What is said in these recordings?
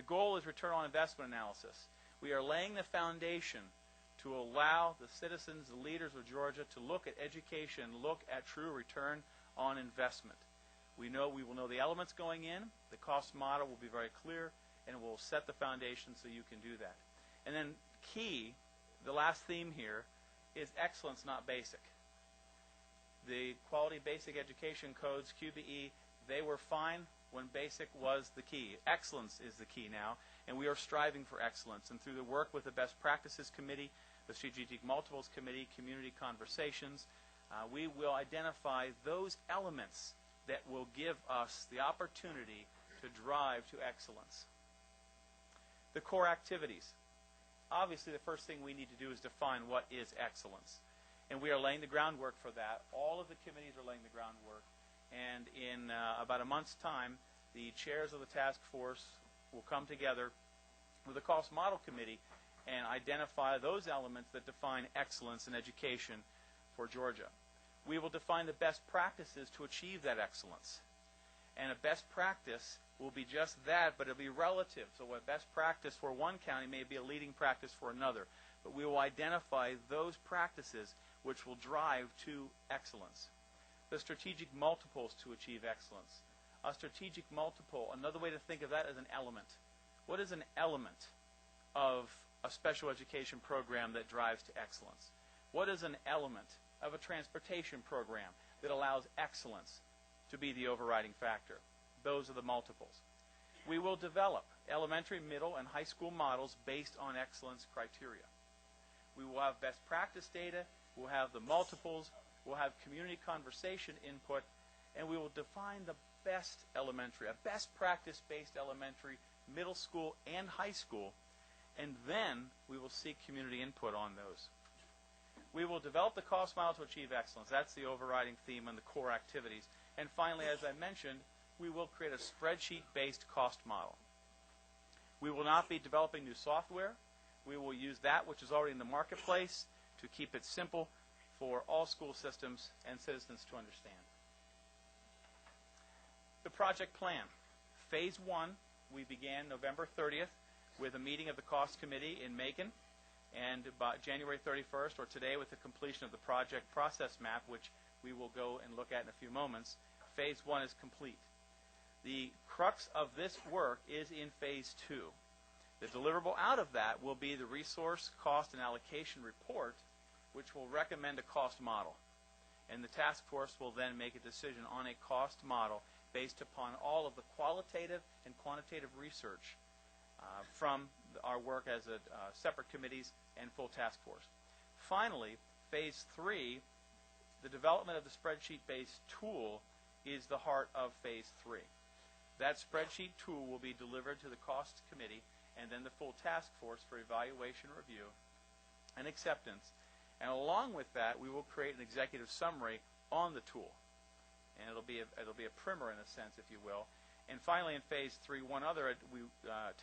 goal is return on investment analysis. We are laying the foundation to allow the citizens, the leaders of Georgia, to look at education, look at true return on investment. We will know the elements going in, the cost model will be very clear, and will set the foundation so you can do that. And then key, the last theme here, is excellence, not basic. The Quality Basic Education Codes, QBE, they were fine when basic was the key. Excellence is the key now, and we are striving for excellence. And through the work with the Best Practices Committee, the Strategic Multiples Committee, Community Conversations, we will identify those elements that will give us the opportunity to drive to excellence. The core activities. Obviously, the first thing we need to do is define what is excellence. And we are laying the groundwork for that. All of the committees are laying the groundwork. And in about a month's time, the chairs of the task force will come together with the cost model committee and identify those elements that define excellence in education for Georgia. We will define the best practices to achieve that excellence. And a best practice will be just that, but it'll be relative. So what best practice for one county may be a leading practice for another. But we will identify those practices which will drive to excellence. The strategic multiples to achieve excellence. A strategic multiple, another way to think of that is an element. What is an element of a special education program that drives to excellence? What is an element of a transportation program that allows excellence to be the overriding factor? Those are the multiples. We will develop elementary, middle, and high school models based on excellence criteria. We will have best practice data, we'll have the multiples, we'll have community conversation input, and we will define the best elementary, a best practice-based elementary, middle school, and high school, and then we will seek community input on those. We will develop the cost model to achieve excellence. That's the overriding theme and the core activities. And finally, as I mentioned, we will create a spreadsheet-based cost model. We will not be developing new software. We will use that which is already in the marketplace to keep it simple for all school systems and citizens to understand. The project plan. Phase 1, we began November 30th with a meeting of the cost committee in Macon, and about January 31st, or today, with the completion of the project process map, which we will go and look at in a few moments, Phase 1 is complete. The crux of this work is in Phase 2. The deliverable out of that will be the resource, cost, and allocation report, which will recommend a cost model. And the task force will then make a decision on a cost model based upon all of the qualitative and quantitative research from our work as separate committees and full task force. Finally, Phase 3, the development of the spreadsheet-based tool is the heart of Phase 3. That spreadsheet tool will be delivered to the cost committee and then the full task force for evaluation, review, and acceptance. And along with that, we will create an executive summary on the tool. And it'll be a primer in a sense, if you will. And finally, in Phase 3, one other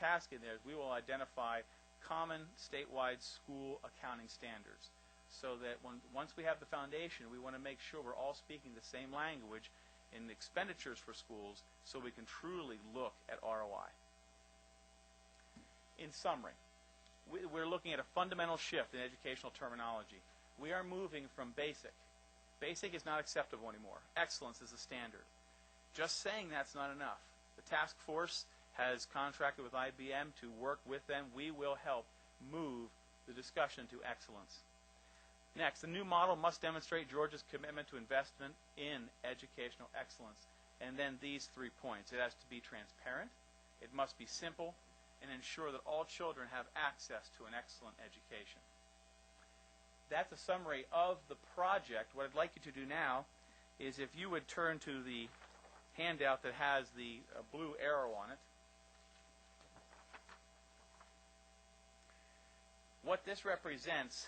task in there is we will identify common statewide school accounting standards, so that once we have the foundation, we want to make sure we're all speaking the same language in expenditures for schools so we can truly look at ROI. In summary, we're looking at a fundamental shift in educational terminology. We are moving from basic. Basic is not acceptable anymore. Excellence is the standard. Just saying that's not enough. The task force has contracted with IBM to work with them. We will help move the discussion to excellence. Next, the new model must demonstrate Georgia's commitment to investment in educational excellence. And then these 3 points. It has to be transparent, it must be simple, and ensure that all children have access to an excellent education. That's a summary of the project. What I'd like you to do now is if you would turn to the handout that has the blue arrow on it. What this represents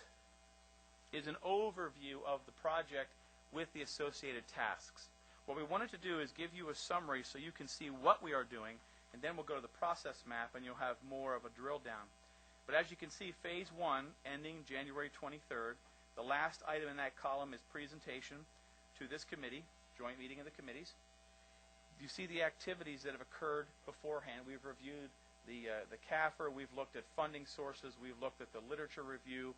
is an overview of the project with the associated tasks. What we wanted to do is give you a summary so you can see what we are doing, and then we'll go to the process map and you'll have more of a drill down. But as you can see, Phase 1 ending January 23rd, the last item in that column is presentation to this committee, joint meeting of the committees. You see the activities that have occurred beforehand. We've reviewed the CAFR. We've looked at funding sources. We've looked at the literature review.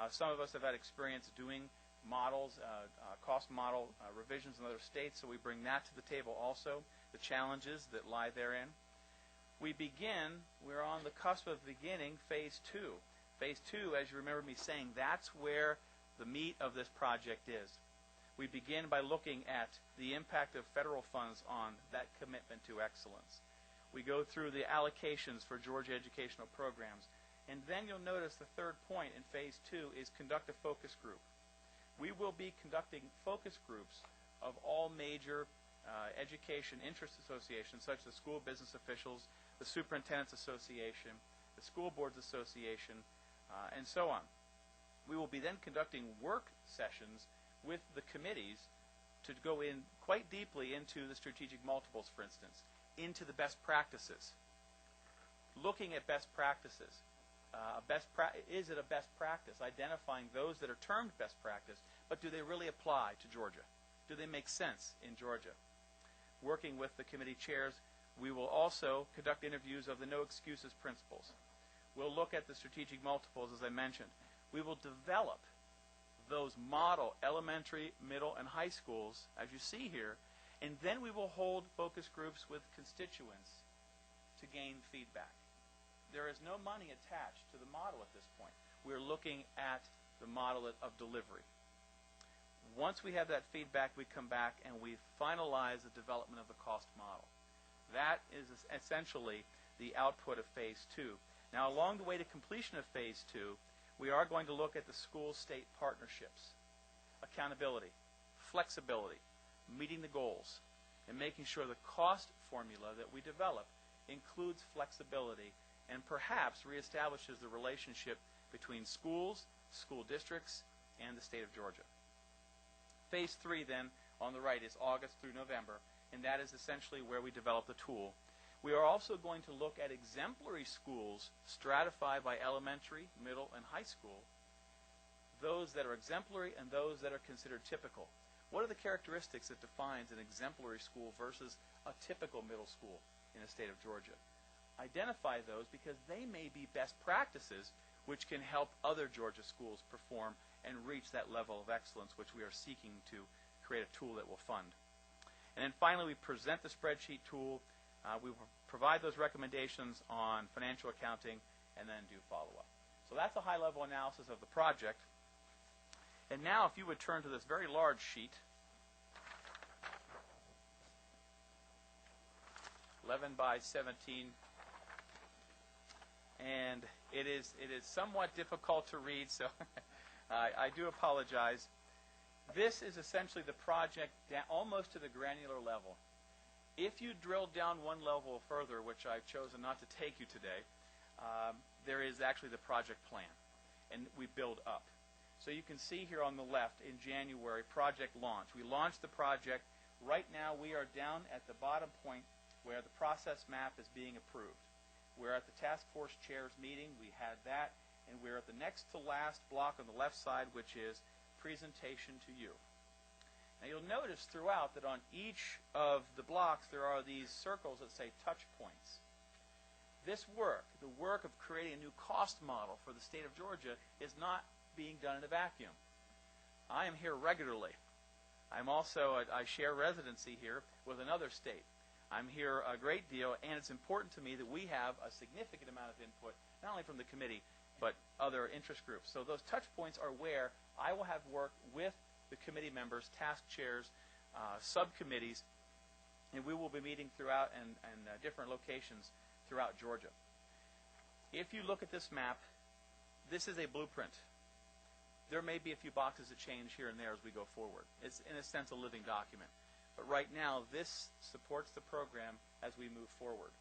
Some of us have had experience doing models, cost model revisions in other states, so we bring that to the table also, the challenges that lie therein. We're on the cusp of beginning Phase 2. Phase 2, as you remember me saying, that's where the meat of this project is. We begin by looking at the impact of federal funds on that commitment to excellence. We go through the allocations for Georgia educational programs. And then you'll notice the third point in Phase 2 is conduct a focus group. We will be conducting focus groups of all major education interest associations, such as the School Business Officials, the Superintendents Association, the School Boards Association, and so on. We will be then conducting work sessions with the committees to go in quite deeply into the strategic multiples, for instance, into the best practices. Looking at best practices. Is it a best practice? Identifying those that are termed best practice, but do they really apply to Georgia? Do they make sense in Georgia? Working with the committee chairs, we will also conduct interviews of the no excuses principles. We'll look at the strategic multiples, as I mentioned. We will develop those model elementary, middle, and high schools, as you see here, and then we will hold focus groups with constituents to gain feedback. There is no money attached to the model at this point. We're looking at the model of delivery. Once we have that feedback, we come back and we finalize the development of the cost model. That is essentially the output of Phase 2. Now, along the way to completion of Phase 2, we are going to look at the school-state partnerships, accountability, flexibility, meeting the goals, and making sure the cost formula that we develop includes flexibility and perhaps reestablishes the relationship between schools, school districts, and the state of Georgia. Phase 3, then, on the right is August through November, and that is essentially where we develop the tool. We are also going to look at exemplary schools stratified by elementary, middle, and high school, those that are exemplary and those that are considered typical. What are the characteristics that defines an exemplary school versus a typical middle school in the state of Georgia? Identify those because they may be best practices which can help other Georgia schools perform and reach that level of excellence which we are seeking to create a tool that will fund. And then finally, we present the spreadsheet tool. We will provide those recommendations on financial accounting and then do follow-up. So that's a high-level analysis of the project. And now if you would turn to this very large sheet, 11 by 17, and it is somewhat difficult to read, so I do apologize. This is essentially the project almost to the granular level. If you drill down one level further, which I've chosen not to take you today, there is actually the project plan, and we build up. So you can see here on the left, in January, project launch. We launched the project. Right now, we are down at the bottom point where the process map is being approved. We're at the task force chairs meeting. We had that, and we're at the next to last block on the left side, which is presentation to you. Now you'll notice throughout that on each of the blocks there are these circles that say touch points. This work, the work of creating a new cost model for the state of Georgia, is not being done in a vacuum. I am here regularly. I share residency here with another state. I'm here a great deal, and it's important to me that we have a significant amount of input, not only from the committee, but other interest groups. So those touch points are where I will have work with the committee members, task chairs, subcommittees, and we will be meeting throughout and different locations throughout Georgia. If you look at this map, this is a blueprint. There may be a few boxes that change here and there as we go forward. It's, in a sense, a living document. But right now, this supports the program as we move forward.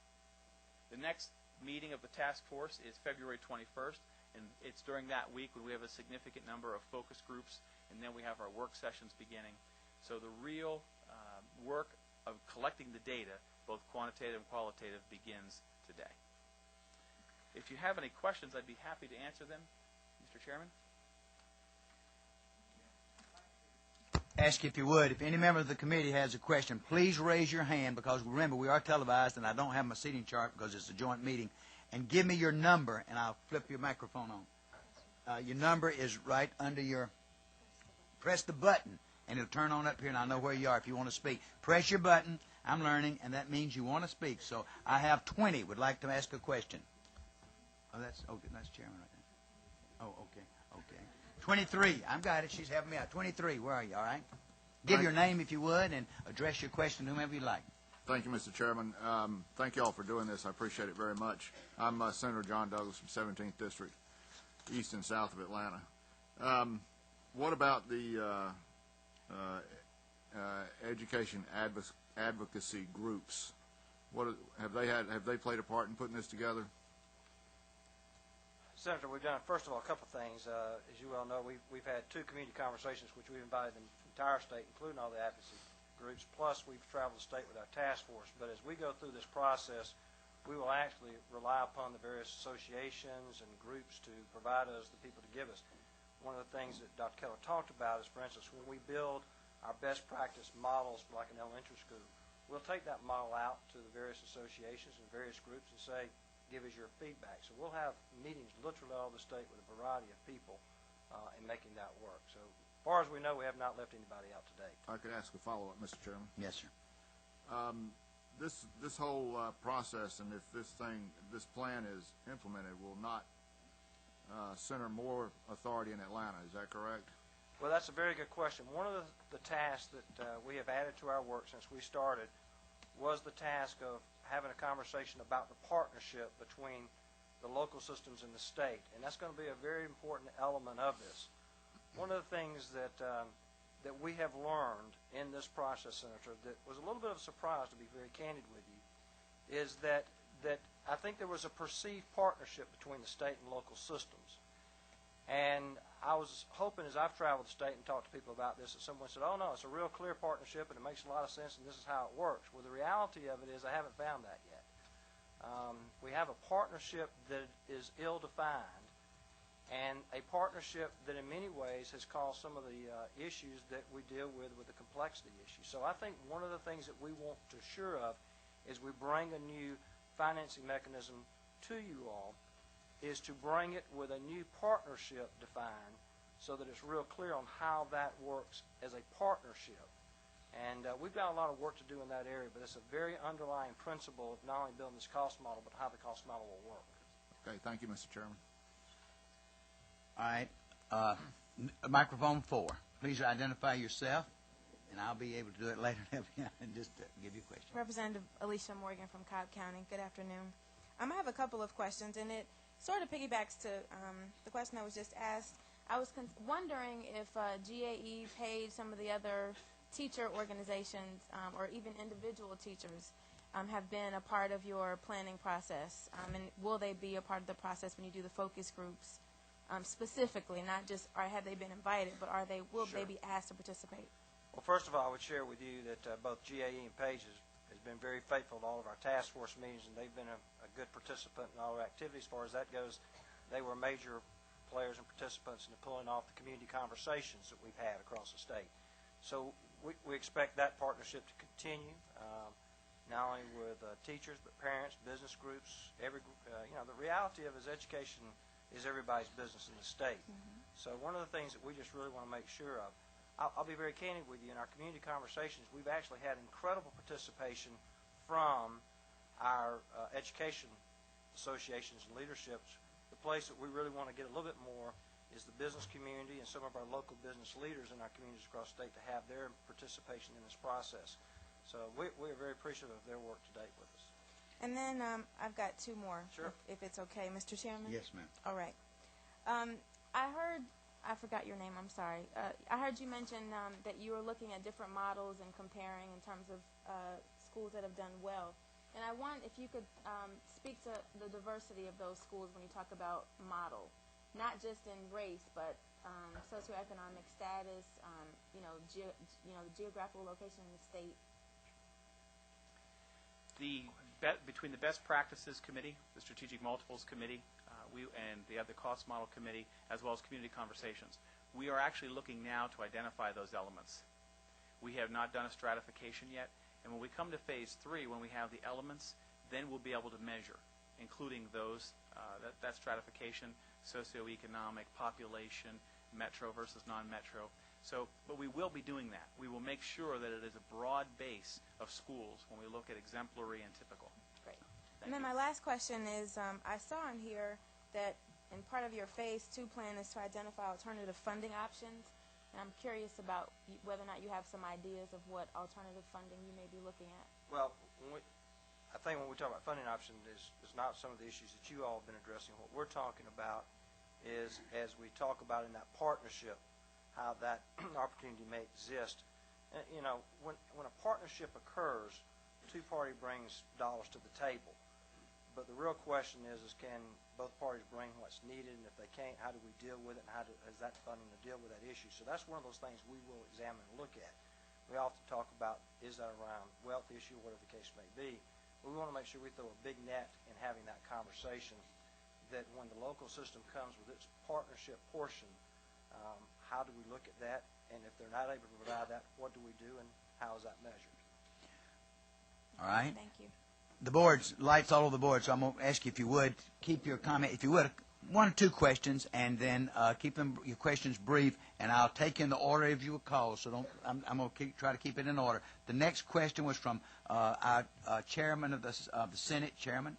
The next meeting of the task force is February 21st, and it's during that week when we have a significant number of focus groups, and then we have our work sessions beginning. So the real work of collecting the data, both quantitative and qualitative, begins today. If you have any questions, I'd be happy to answer them. Mr. Chairman? Ask if you would, if any member of the committee has a question, please raise your hand, because remember, we are televised and I don't have my seating chart because it's a joint meeting, and give me your number, and I'll flip your microphone on. Your number is right under your, press the button, and it'll turn on up here, and I'll know where you are if you want to speak. Press your button. I'm learning, and that means you want to speak. So I have 20 would like to ask a question. Oh, that's Chairman right there. Oh, okay. 23. I've got it. She's helping me out. 23. Where are you? All right. Give your name if you would, and address your question to whomever you like. Thank you, Mr. Chairman. Thank you all for doing this. I appreciate it very much. I'm Senator John Douglas from 17th District, east and south of Atlanta. What about the education advocacy groups? What have they played a part in putting this together? Senator, we've done, first of all, a couple of things. As you well know, we've had 2 community conversations, which we've invited the entire state, including all the advocacy groups, plus we've traveled the state with our task force. But as we go through this process, we will actually rely upon the various associations and groups to provide us the people to give us. One of the things that Dr. Keller talked about is, for instance, when we build our best practice models for like an elementary school, we'll take that model out to the various associations and various groups and say, give us your feedback. So we'll have meetings literally all over the state with a variety of people in making that work. So as far as we know, we have not left anybody out to date. I could ask a follow-up, Mr. Chairman. Yes, sir. This whole process, and if this plan is implemented, will not center more authority in Atlanta. Is that correct? Well, that's a very good question. One of the tasks that we have added to our work since we started was the task of having a conversation about the partnership between the local systems and the state, and that's going to be a very important element of this. One of the things that we have learned in this process, Senator, that was a little bit of a surprise, to be very candid with you, is that I think there was a perceived partnership between the state and local systems. And I was hoping, as I've traveled the state and talked to people about this, that someone said, oh, no, it's a real clear partnership and it makes a lot of sense and this is how it works. Well, the reality of it is I haven't found that yet. We have a partnership that is ill-defined and a partnership that in many ways has caused some of the issues that we deal with the complexity issue. So I think one of the things that we want to assure of is we bring a new financing mechanism to you all, is to bring it with a new partnership defined so that it's real clear on how that works as a partnership. And we've got a lot of work to do in that area, but it's a very underlying principle of not only building this cost model, but how the cost model will work. Okay, thank you, Mr. Chairman. All right. Microphone 4. Please identify yourself, and I'll be able to do it later and just give you a question. Representative Alicia Morgan from Cobb County. Good afternoon. I have a couple of questions, and it sort of piggybacks to the question that was just asked. I was wondering if GAE paid some of the other teacher organizations or even individual teachers have been a part of your planning process, and will they be a part of the process when you do the focus groups specifically, not just have they been invited, but will Sure. they be asked to participate? Well, first of all, I would share with you that both GAE and Page has been very faithful to all of our task force meetings, and they've been a good participant in all our activities. As far as that goes, they were major players and participants in pulling off the community conversations that we've had across the state. So we expect that partnership to continue, not only with teachers, but parents, business groups, the reality of it is education is everybody's business in the state. Mm-hmm. So one of the things that we just really want to make sure of, I'll be very candid with you, in our community conversations, we've actually had incredible participation from our education associations and leaderships. The place that we really want to get a little bit more is the business community and some of our local business leaders in our communities across the state to have their participation in this process. So we're very appreciative of their work to date with us. And then I've got 2 more, Sure. if it's okay, Mr. Chairman. Yes, ma'am. All right. I forgot your name, I'm sorry. I heard you mention that you were looking at different models and comparing in terms of schools that have done well. And I want, if you could speak to the diversity of those schools when you talk about model, not just in race, but socioeconomic status, the geographical location in the state. Between the Best Practices Committee, the Strategic Multiples Committee, and the other Cost Model Committee, as well as Community Conversations, we are actually looking now to identify those elements. We have not done a stratification yet, and when we come to Phase 3, when we have the elements, then we'll be able to measure. including those, that stratification, socioeconomic, population, metro versus non-metro. So, but we will be doing that. We will make sure that it is a broad base of schools when we look at exemplary and typical. Great. Thank And then you. my last question is, I saw in here that in part of your Phase 2 plan is to identify alternative funding options. And I'm curious about whether or not you have some ideas of what alternative funding you may be looking at. Well, I think when we talk about funding options, is not some of the issues that you all have been addressing. What we're talking about is, as we talk about in that partnership, how that opportunity may exist. You know, when a partnership occurs, two party brings dollars to the table. But the real question is can both parties bring what's needed, and if they can't, how do we deal with it, and how is that funding to deal with that issue? So that's one of those things we will examine and look at. We often talk about, is that around wealth issue, whatever the case may be. But we want to make sure we throw a big net in having that conversation, that when the local system comes with its partnership portion, how do we look at that? And if they're not able to provide that, what do we do, and how is that measured? All right. Thank you. The board's lights all over the board, so I'm going to ask you if you would keep your comment, if you would, 1 or 2 questions, and then keep your questions brief, and I'll take in the order of your calls. So I'm going to try to keep it in order. The next question was from our chairman of the Senate, Chairman.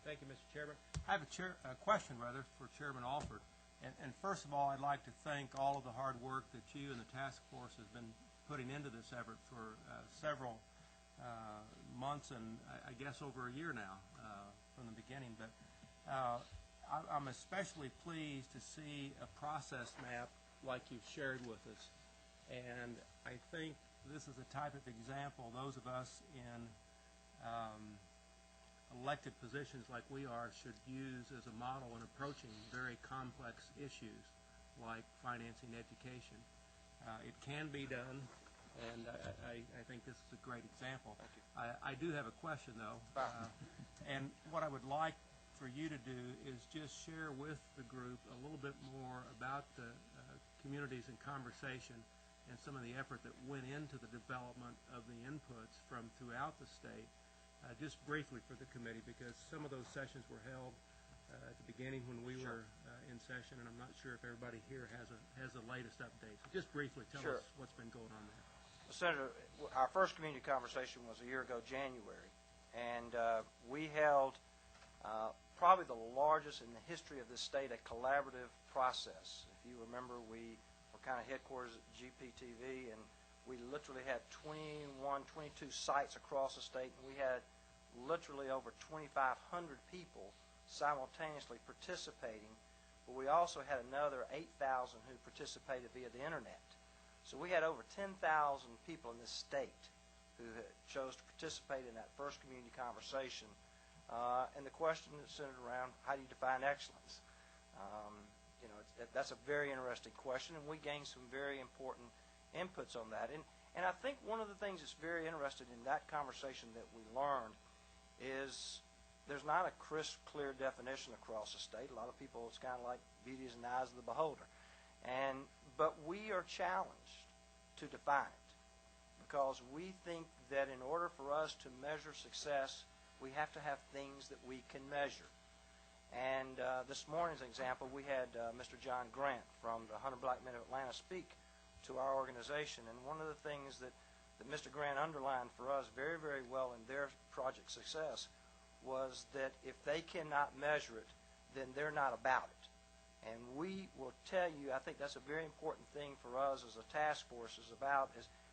Thank you, Mr. Chairman. I have a question, rather, for Chairman Alford. And first of all, I'd like to thank all of the hard work that you and the task force has been putting into this effort for several months, and I guess over a year now from the beginning. But I'm especially pleased to see a process map like you've shared with us. And I think this is a type of example those of us in elected positions like we are should use as a model in approaching very complex issues like financing education. It can be done, and I think this is a great example. Thank you. I do have a question, though. And what I would like for you to do is just share with the group a little bit more about the communities in conversation and some of the effort that went into the development of the inputs from throughout the state, just briefly for the committee, because some of those sessions were held at the beginning when we were in session, and I'm not sure if everybody here has the latest updates. So just briefly tell us what's been going on there. Senator, our first community conversation was a year ago, January, and we held probably the largest in the history of this state, a collaborative process. If you remember, we were kind of headquarters at GPTV, and we literally had 22 sites across the state, and we had literally over 2,500 people simultaneously participating, but we also had another 8,000 who participated via the internet. So we had over 10,000 people in this state who chose to participate in that first community conversation. And the question is centered around, how do you define excellence? You know, that's a very interesting question, and we gained some very important inputs on that. And I think one of the things that's very interesting in that conversation that we learned is there's not a crisp, clear definition across the state. A lot of people, it's kind of like beauty is in the eyes of the beholder. But we are challenged to define it, because we think that in order for us to measure success, we have to have things that we can measure. And this morning's example, we had Mr. John Grant from the 100 Black Men of Atlanta speak to our organization. And one of the things that Mr. Grant underlined for us very, very well in their project success was that if they cannot measure it, then they're not about it. And we will tell you, I think that's a very important thing for us as a task force is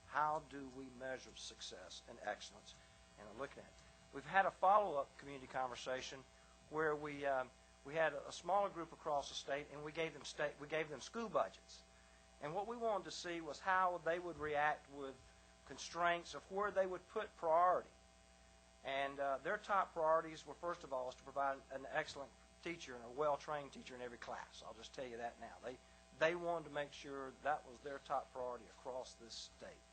how do we measure success and excellence, and looking at it. We've had a follow-up community conversation where we had a smaller group across the state, and we gave them school budgets. And what we wanted to see was how they would react with constraints of where they would put priority. And their top priorities were, first of all, is to provide an excellent teacher and a well-trained teacher in every class. I'll just tell you that now. They wanted to make sure that was their top priority across this state.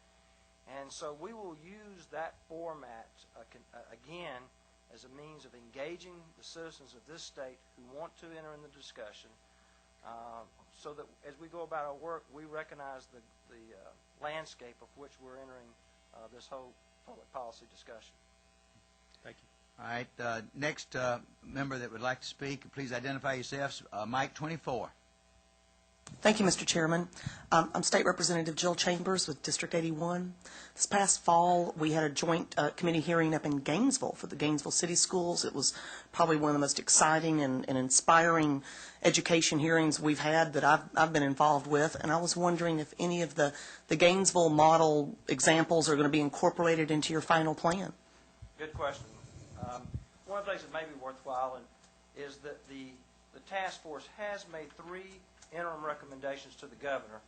And so we will use that format again as a means of engaging the citizens of this state who want to enter in the discussion, so that as we go about our work, we recognize the landscape of which we're entering this whole public policy discussion. Thank you. All right. Next member that would like to speak, please identify yourselves. Mike 24. Thank you, Mr. Chairman. I'm State Representative Jill Chambers with District 81. This past fall, we had a joint committee hearing up in Gainesville for the Gainesville City Schools. It was probably one of the most exciting and inspiring education hearings we've had that I've been involved with, and I was wondering if any of the Gainesville model examples are going to be incorporated into your final plan. Good question. One of the things that may be worthwhile is that the task force has made 3 interim recommendations to the governor,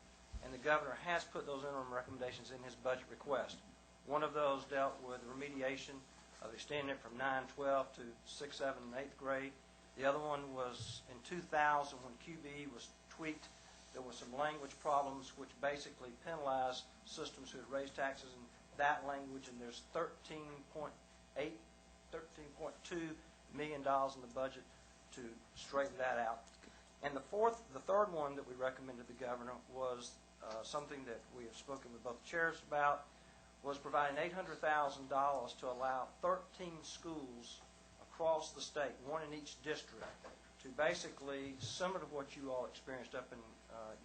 and the governor has put those interim recommendations in his budget request. One of those dealt with remediation of extending it from 9, 12 to 6, 7, and 8th grade. The other one was in 2000 when QBE was tweaked. There were some language problems which basically penalized systems who had raised taxes in that language, and there's $13.2 million in the budget to straighten that out. And the third one that we recommended the governor was something that we have spoken with both chairs about, was providing $800,000 to allow 13 schools across the state, 1 in each district, to basically, similar to what you all experienced up in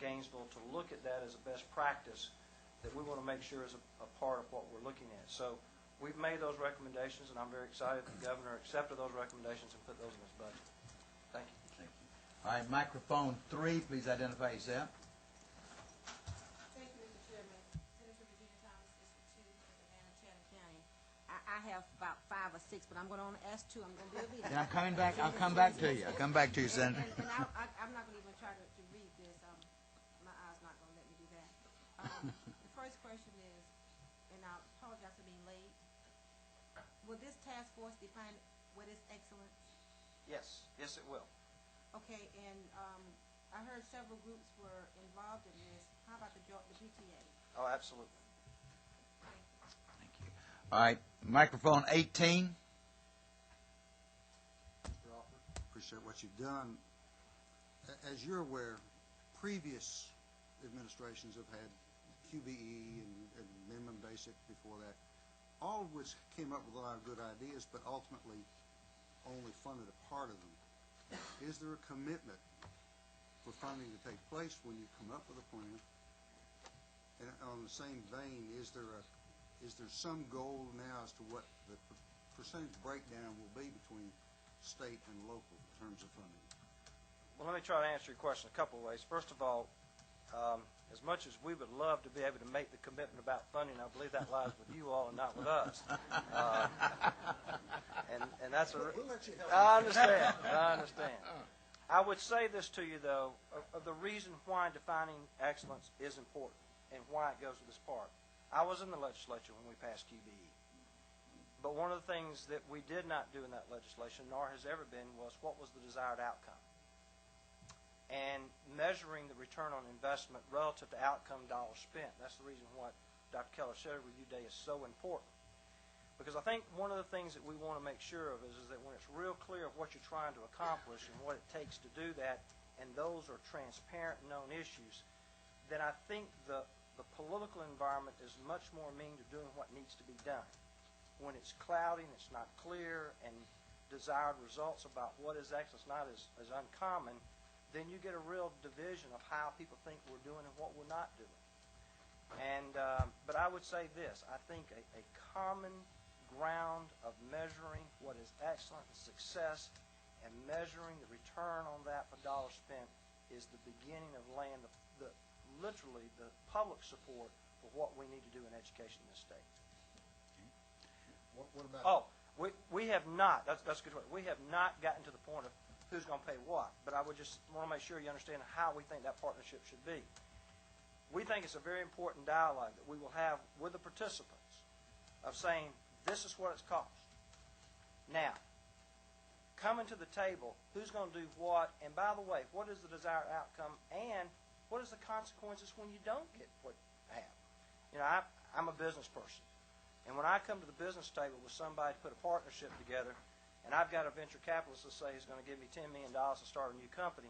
Gainesville, to look at that as a best practice that we want to make sure is a part of what we're looking at. So we've made those recommendations, and I'm very excited the governor accepted those recommendations and put those in his budget. Thank you. All right, microphone 3, please identify yourself. Thank you, Mr. Chairman. Senator Virginia Thomas, District 2, Atlanta, Chatham County. I have about 5 or 6, but I'm going to only ask 2. I'm going to be obedient. Then I'm coming back. I'll come back to you. I'll come back to you, Senator. And I'm not going to even try to read this. My eye's not going to let me do that. The first question is, and I apologize for being late, will this task force define what is excellence? Yes, it will. Okay, and I heard several groups were involved in this. How about the PTA? Oh, absolutely. Thank you. All right, microphone 18. Mr. Alford, appreciate what you've done. As you're aware, previous administrations have had QBE and minimum basic before that, all of which came up with a lot of good ideas, but ultimately only funded a part of them. Is there a commitment for funding to take place when you come up with a plan? And on the same vein, is there some goal now as to what the percentage breakdown will be between state and local in terms of funding? Well, let me try to answer your question a couple of ways. First of all, as much as we would love to be able to make the commitment about funding, I believe that lies with you all and not with us. And that's We'll let you help. I understand. I would say this to you, though, of the reason why defining excellence is important and why it goes with this part. I was in the legislature when we passed QBE. But one of the things that we did not do in that legislation, nor has ever been, was what was the desired outcome. And measuring the return on investment relative to outcome dollars spent. That's the reason why Dr. Keller said Review Day is so important. Because I think one of the things that we want to make sure of is that when it's real clear of what you're trying to accomplish and what it takes to do that, and those are transparent, known issues, then I think the political environment is much more mean to doing what needs to be done. When it's cloudy and it's not clear and desired results about what is excellence not as uncommon, then you get a real division of how people think we're doing and what we're not doing. And but I would say this: I think a common ground of measuring what is excellent and success, and measuring the return on that per dollar spent, is the beginning of laying literally the public support for what we need to do in education in this state. What about? Oh, we have not. That's a good point. We have not gotten to the point of who's going to pay what. But I would just want to make sure you understand how we think that partnership should be. We think it's a very important dialogue that we will have with the participants of saying, this is what it's cost. Now, coming to the table, who's going to do what, and by the way, what is the desired outcome, and what is the consequences when you don't get what you have? You know, I'm a business person. And when I come to the business table with somebody to put a partnership together, and I've got a venture capitalist to say he's going to give me $10 million to start a new company,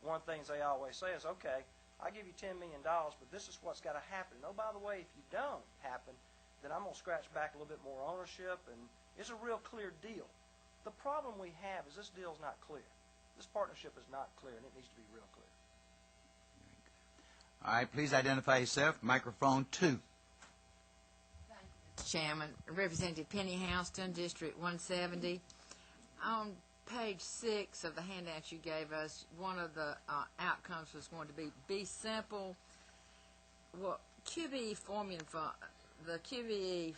one of the things they always say is, okay, I'll give you $10 million, but this is what's got to happen. And oh, by the way, if you don't happen, then I'm going to scratch back a little bit more ownership, and it's a real clear deal. The problem we have is this deal's not clear. This partnership is not clear, and it needs to be real clear. All right, please identify yourself. Microphone 2. Mr. Chairman, Representative Penny Houston, District 170. On page 6 of the handout you gave us, one of the outcomes was going to be simple. Well, QBE formula the QBE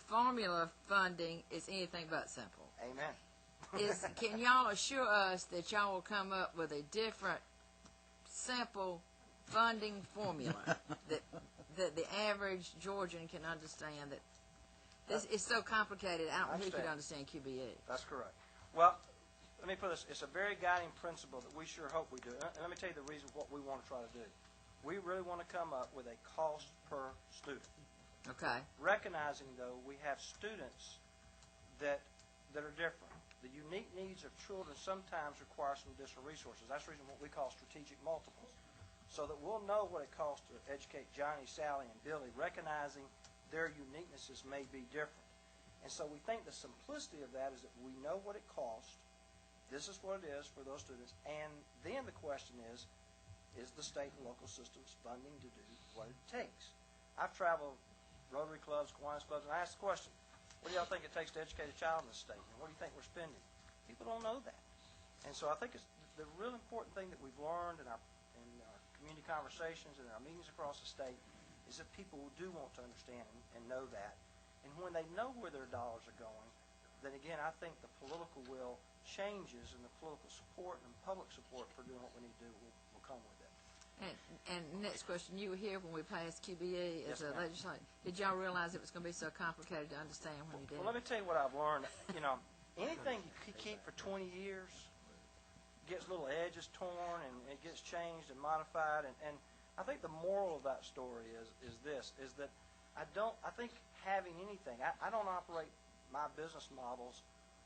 formula funding is anything but simple. Amen. Can y'all assure us that y'all will come up with a different, simple funding formula that the average Georgian can understand? That this is so complicated. I don't know who could understand QBE. That's correct. Well, let me put this. It's a very guiding principle that we sure hope we do. And let me tell you the reason what we want to try to do. We really want to come up with a cost per student. Okay. Recognizing, though, we have students that are different. The unique needs of children sometimes require some additional resources. That's the reason what we call strategic multiples. So that we'll know what it costs to educate Johnny, Sally, and Billy, recognizing their uniquenesses may be different. And so we think the simplicity of that is that we know what it costs, this is what it is for those students, and then the question is the state and local systems funding to do what it takes? I've traveled Rotary clubs, Kiwanis clubs, and I asked the question, what do y'all think it takes to educate a child in this state? And what do you think we're spending? People don't know that. And so I think it's the real important thing that we've learned in our community conversations and in our meetings across the state is that people do want to understand and know that. And when they know where their dollars are going, then again, I think the political will changes and the political support and public support for doing what we need to do will come with it. And next question, you were here when we passed QBE as a legislator. Did y'all realize it was going to be so complicated to understand when you did? Well, let me tell you what I've learned. You know, anything you keep for 20 years gets little edges torn and it gets changed and modified. And I think the moral of that story is that I think having anything, I don't operate my business models,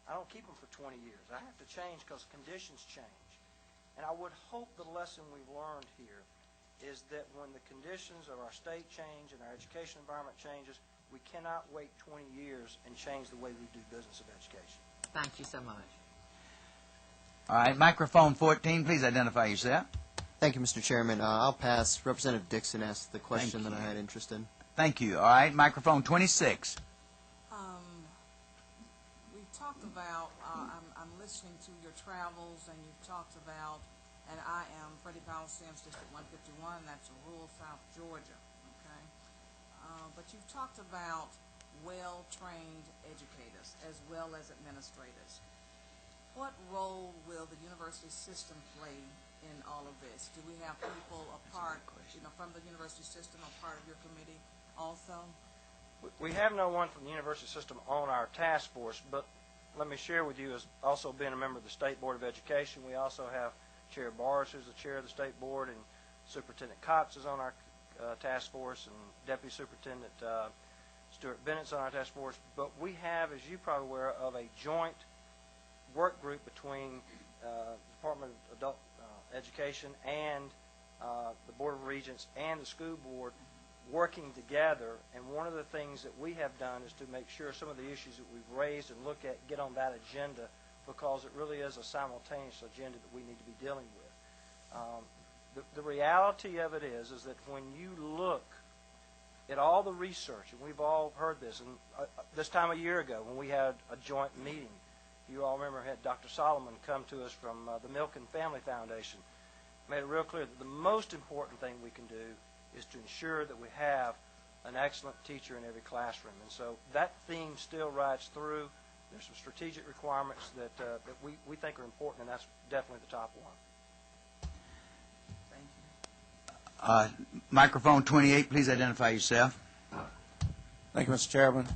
I don't keep them for 20 years. I have to change because conditions change. And I would hope the lesson we've learned here is that when the conditions of our state change and our education environment changes, we cannot wait 20 years and change the way we do business of education. Thank you so much. All right, microphone 14, please identify yourself. Thank you, Mr. Chairman. I'll pass. Representative Dixon asked the question that I had interest in. Thank you. All right, microphone 26. We've talked about, I'm listening to your travels, and you've talked about, and I am Freddie Powell Sims, District 151, that's rural South Georgia, okay? But you've talked about well-trained educators as well as administrators. What role will the university system play in all of this? Do we have people from the university system a part of your committee also? We have no one from the university system on our task force, but let me share with you, as also being a member of the State Board of Education, we also have Chair Bars, who's the chair of the State Board, and Superintendent Cox is on our task force, and Deputy Superintendent Stuart Bennett's on our task force. But we have, as you probably aware of, a joint work group between the Department of Adult Education and the Board of Regents and the school board working together. And one of the things that we have done is to make sure some of the issues that we've raised and look at get on that agenda, because it really is a simultaneous agenda that we need to be dealing with. The reality of it is that when you look at all the research, and we've all heard this, and this time a year ago when we had a joint meeting, you all remember had Dr. Solomon come to us from the Milken Family Foundation, made it real clear that the most important thing we can do is to ensure that we have an excellent teacher in every classroom. And so that theme still rides through. There's some strategic requirements that we think are important, and that's definitely the top one. Thank you. Microphone 28, please identify yourself. Thank you, Mr. Chairman.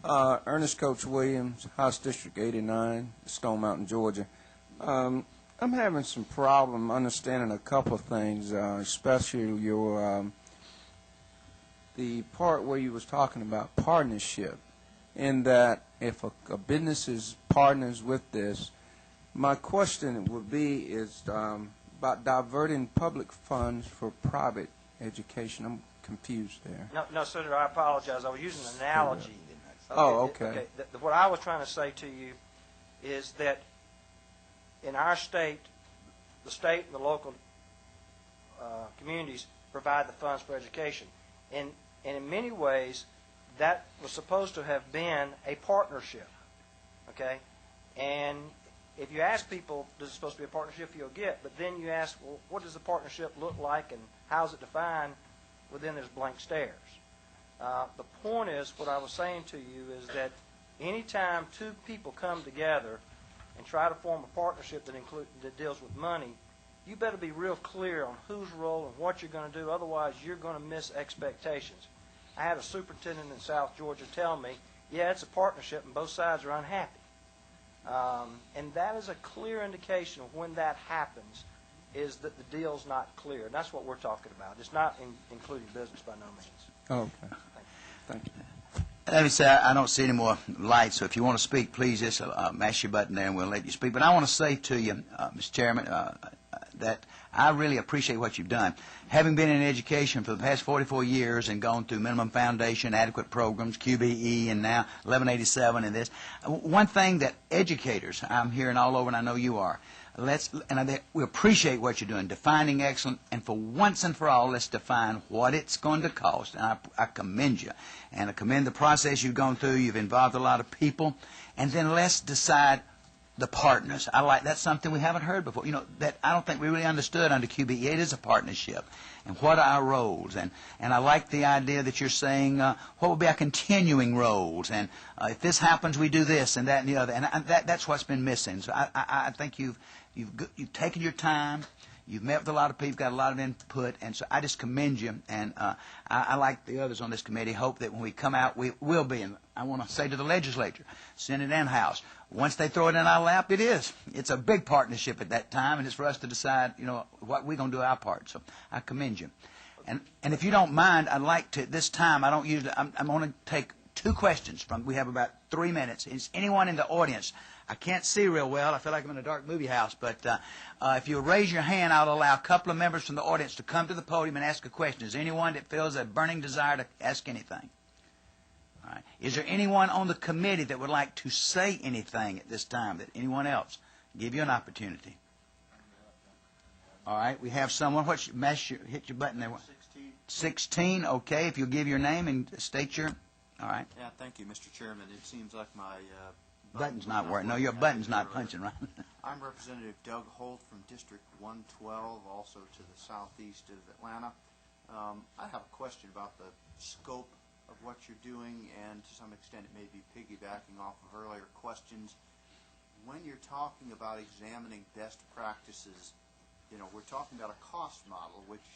Ernest Coach Williams, House District 89, Stone Mountain, Georgia. I'm having some problem understanding a couple of things, especially the part where you was talking about partnership, in that if a business is partners with this, my question would be is about diverting public funds for private education. I'm confused there. No, Senator, I apologize. I was using an analogy. Oh, okay. What I was trying to say to you is that in our state, the state and the local communities provide the funds for education. And in many ways, that was supposed to have been a partnership, okay? And if you ask people, does it supposed to be a partnership, you'll get, but then you ask, well, what does the partnership look like and how is it defined? Well, then there's blank stares. The point is, what I was saying to you is that anytime two people come together and try to form a partnership that deals with money, you better be real clear on whose role and what you're going to do. Otherwise, you're going to miss expectations. I had a superintendent in South Georgia tell me, yeah, it's a partnership and both sides are unhappy. And that is a clear indication of when that happens, is that the deal's not clear. And that's what we're talking about. It's not including business by no means. Okay. Thank you. Let me say, I don't see any more lights, so if you want to speak, please just mash your button there and we'll let you speak. But I want to say to you, Mr. Chairman, that I really appreciate what you've done. Having been in education for the past 44 years and gone through minimum foundation, adequate programs, QBE, and now 1187 and this, one thing that educators, I'm hearing all over and I know you are, we appreciate what you're doing, defining excellence, and for once and for all, let's define what it's going to cost. And I commend you, and I commend the process you've gone through. You've involved a lot of people, and then let's decide the partners. That's something we haven't heard before. You know, that I don't think we really understood under QBE. It is a partnership, and what are our roles? And I like the idea that you're saying what will be our continuing roles, and if this happens, we do this and that and the other, and that's what's been missing. So I think you've taken your time. You've met with a lot of people, got a lot of input, and so I just commend you. And I like the others on this committee. Hope that when we come out, we will be. And I want to say to the legislature, Senate and House, once they throw it in our lap, it is. It's a big partnership at that time, and it's for us to decide, you know, what we're going to do our part. So I commend you. And if you don't mind, I'd like to this time. I'm going to take two questions from. We have about 3 minutes. Is anyone in the audience? I can't see real well. I feel like I'm in a dark movie house. But if you raise your hand, I'll allow a couple of members from the audience to come to the podium and ask a question. Is there anyone that feels a burning desire to ask anything? All right. Is there anyone on the committee that would like to say anything at this time? That anyone else? Give you an opportunity. All right. We have someone. Hit your button there. 16. Okay. If you'll give your name and state your. All right. Yeah. Thank you, Mr. Chairman. It seems like my button's not working. No, your button's not punching right. I'm Representative Doug Holt from District 112, also to the southeast of Atlanta. I have a question about the scope of what you're doing, and to some extent it may be piggybacking off of earlier questions. When you're talking about examining best practices, you know, we're talking about a cost model, which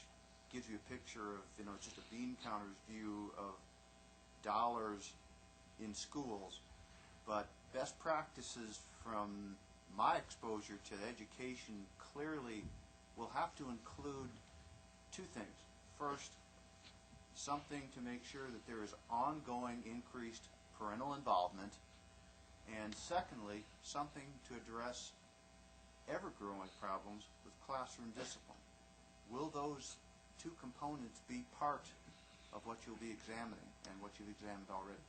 gives you a picture of, you know, just a bean counter's view of dollars in schools. But best practices from my exposure to education clearly will have to include two things. First, something to make sure that there is ongoing increased parental involvement, and secondly, something to address ever-growing problems with classroom discipline. Will those two components be part of what you'll be examining and what you've examined already?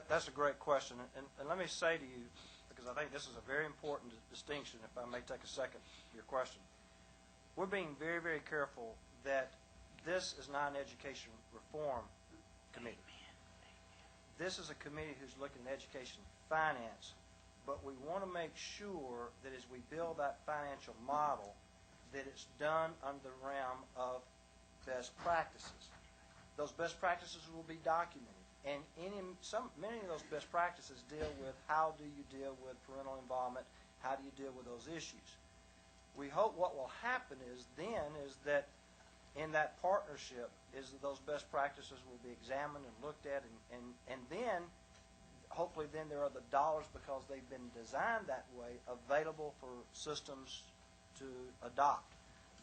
That's a great question, and let me say to you, because I think this is a very important distinction, if I may take a second to your question. We're being very, very careful that this is not an education reform committee. This is a committee who's looking at education finance, but we want to make sure that as we build that financial model, that it's done under the realm of best practices. Those best practices will be documented. And many of those best practices deal with how do you deal with parental involvement, how do you deal with those issues. We hope what will happen is that in that partnership is that those best practices will be examined and looked at, and then hopefully then there are the dollars, because they've been designed that way, available for systems to adopt.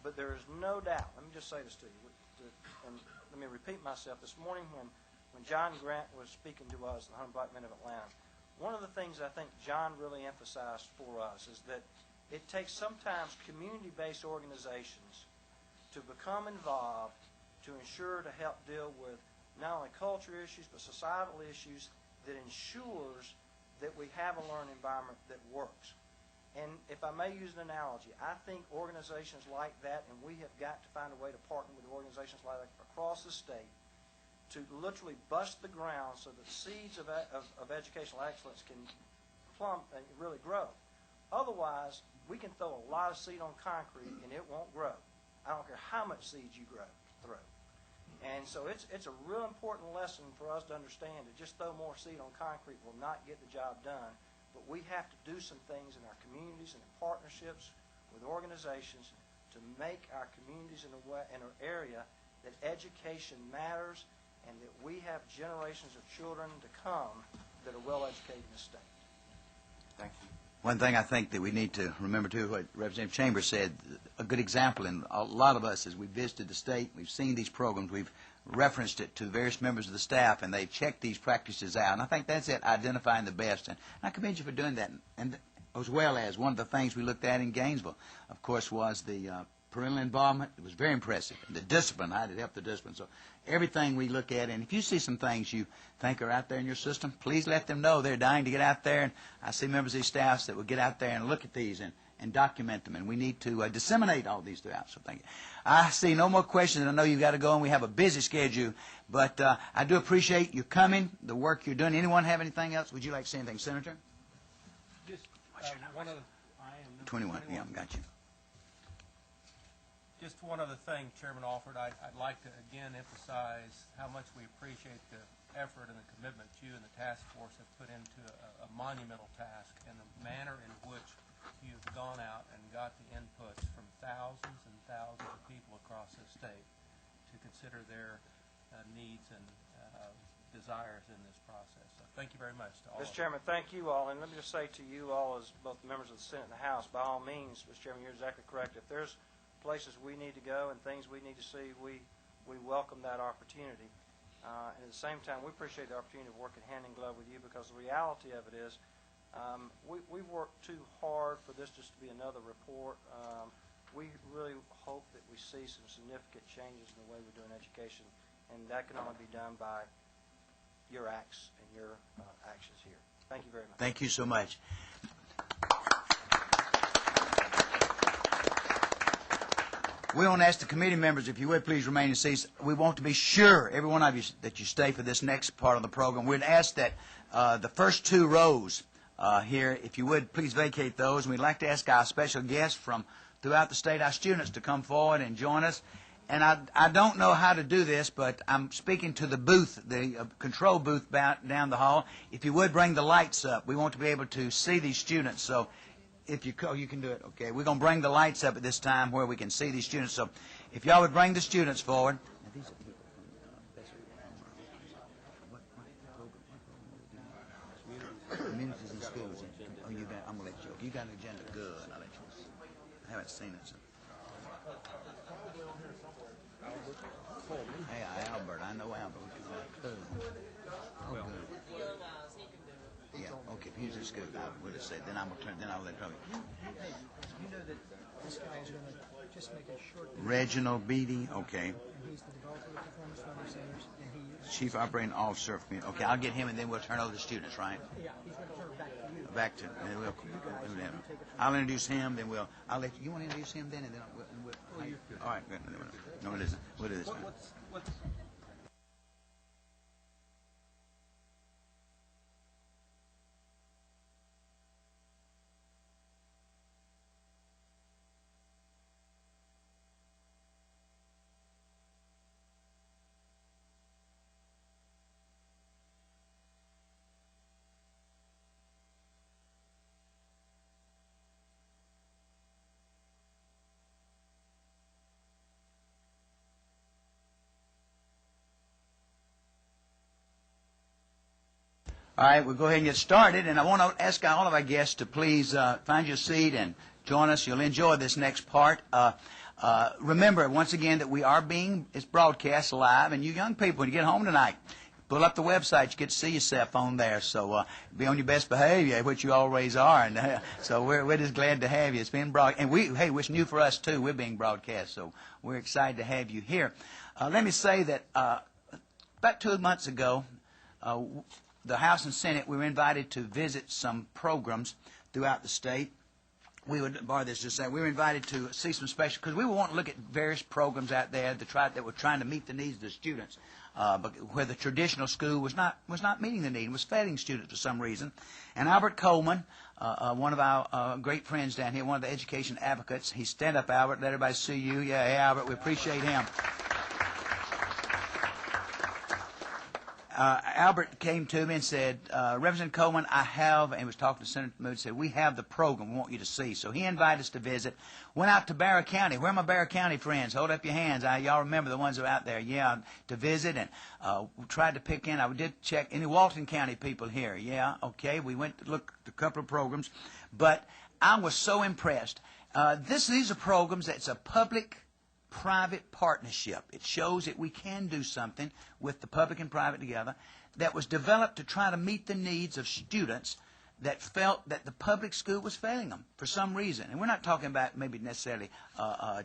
But there is no doubt, let me just say this to you, and let me repeat myself. This morning when John Grant was speaking to us, the 100 Black Men of Atlanta, one of the things I think John really emphasized for us is that it takes sometimes community-based organizations to become involved to ensure to help deal with not only culture issues but societal issues that ensures that we have a learning environment that works. And if I may use an analogy, I think organizations like that, and we have got to find a way to partner with organizations like that across the state to literally bust the ground so that seeds of educational excellence can plump and really grow. Otherwise, we can throw a lot of seed on concrete and it won't grow. I don't care how much seeds you throw. And so it's a real important lesson for us to understand that just throw more seed on concrete will not get the job done. But we have to do some things in our communities and in partnerships with organizations to make our communities in our area that education matters and that we have generations of children to come that are well educated in the state. Thank you. One thing I think that we need to remember, too, what Representative Chambers said, a good example, and a lot of us, as we visited the state, we've seen these programs, we've referenced it to various members of the staff, and they've checked these practices out. And I think that's it, identifying the best. And I commend you for doing that. And as well as one of the things we looked at in Gainesville, of course, was the parental involvement. It was very impressive. And the discipline, how did it help the discipline? So everything we look at, and if you see some things you think are out there in your system, please let them know. They're dying to get out there. And I see members of these staffs that will get out there and look at these and document them. And we need to disseminate all these throughout. So thank you. I see no more questions. I know you've got to go, and we have a busy schedule. But I do appreciate you coming, the work you're doing. Anyone have anything else? Would you like to say anything, Senator? Just one other. I am 21. Yeah, got you. Just one other thing, Chairman Alford. I'd like to again emphasize how much we appreciate the effort and the commitment you and the task force have put into a monumental task, and the manner in which you've gone out and got the inputs from thousands and thousands of people across the state to consider their needs and desires in this process. So thank you very much to all. Mr. Chairman, thank you all. And let me just say to you all, as both members of the Senate and the House, by all means, Mr. Chairman, you're exactly correct. If there's places we need to go and things we need to see, we welcome that opportunity. And at the same time, we appreciate the opportunity of working hand in glove with you, because the reality of it is we've worked too hard for this just to be another report. We really hope that we see some significant changes in the way we're doing education, and that can only be done by your acts and your actions here. Thank you very much. Thank you so much. We want to ask the committee members, if you would, please remain in seats. We want to be sure, every one of you, that you stay for this next part of the program. We'd ask that the first two rows here, if you would, please vacate those. And we'd like to ask our special guests from throughout the state, our students, to come forward and join us. And I don't know how to do this, but I'm speaking to the booth, the control booth down the hall. If you would, bring the lights up. We want to be able to see these students. So if you can do it. Okay, we're going to bring the lights up at this time where we can see these students. So if y'all would bring the students forward. Communities and schools. Oh, I'm going to let you. You got an agenda? Good. I'll let you. I haven't seen it. So. Hey, Albert. I know Albert. Oh, good. Yeah, okay, if you just go, I would have said, then I'm going to turn, then I'll let him. Hey, you know that this guy is going to just make a short... Reginald Beatty, okay. And he's the developer of the Performance Learning Centers, and he is... Chief Operating Officer. Okay, I'll get him, and then we'll turn over to the students, right? Yeah, he's going to turn it back to you. Back to, and we'll, I'll introduce him, then I'll let you want to introduce him then, and then we'll all right, good. No, it isn't. We'll do this one. All right, we'll go ahead and get started, and I want to ask all of our guests to please find your seat and join us. You'll enjoy this next part. Remember, once again, that it's broadcast live, and you young people, when you get home tonight, pull up the website. You get to see yourself on there, so be on your best behavior, which you always are, and so we're just glad to have you. It's been broadcast, and it's new for us, too. We're being broadcast, so we're excited to have you here. Let me say that about 2 months ago, the House and Senate, we were invited to visit some programs throughout the state. We would borrow this to say we were invited to see some special, because we were wanting to look at various programs out there that were trying to meet the needs of the students, but where the traditional school was not meeting the need and was failing students for some reason. And Albert Coleman, one of our great friends down here, one of the education advocates, he stand up, Albert, let everybody see you. Yeah, hey, Albert, we appreciate him. Albert came to me and said, Representative Coleman, and he was talking to Senator Moody, said, we have the program we want you to see. So he invited us to visit. Went out to Barrow County. Where are my Barrow County friends? Hold up your hands. Y'all remember the ones that were out there. Yeah, to visit. And we tried to pick in. I did check. Any Walton County people here? Yeah, okay. We went to look at a couple of programs. But I was so impressed. These are programs that's a public-private partnership. It shows that we can do something with the public and private together, that was developed to try to meet the needs of students that felt that the public school was failing them for some reason. And we're not talking about maybe necessarily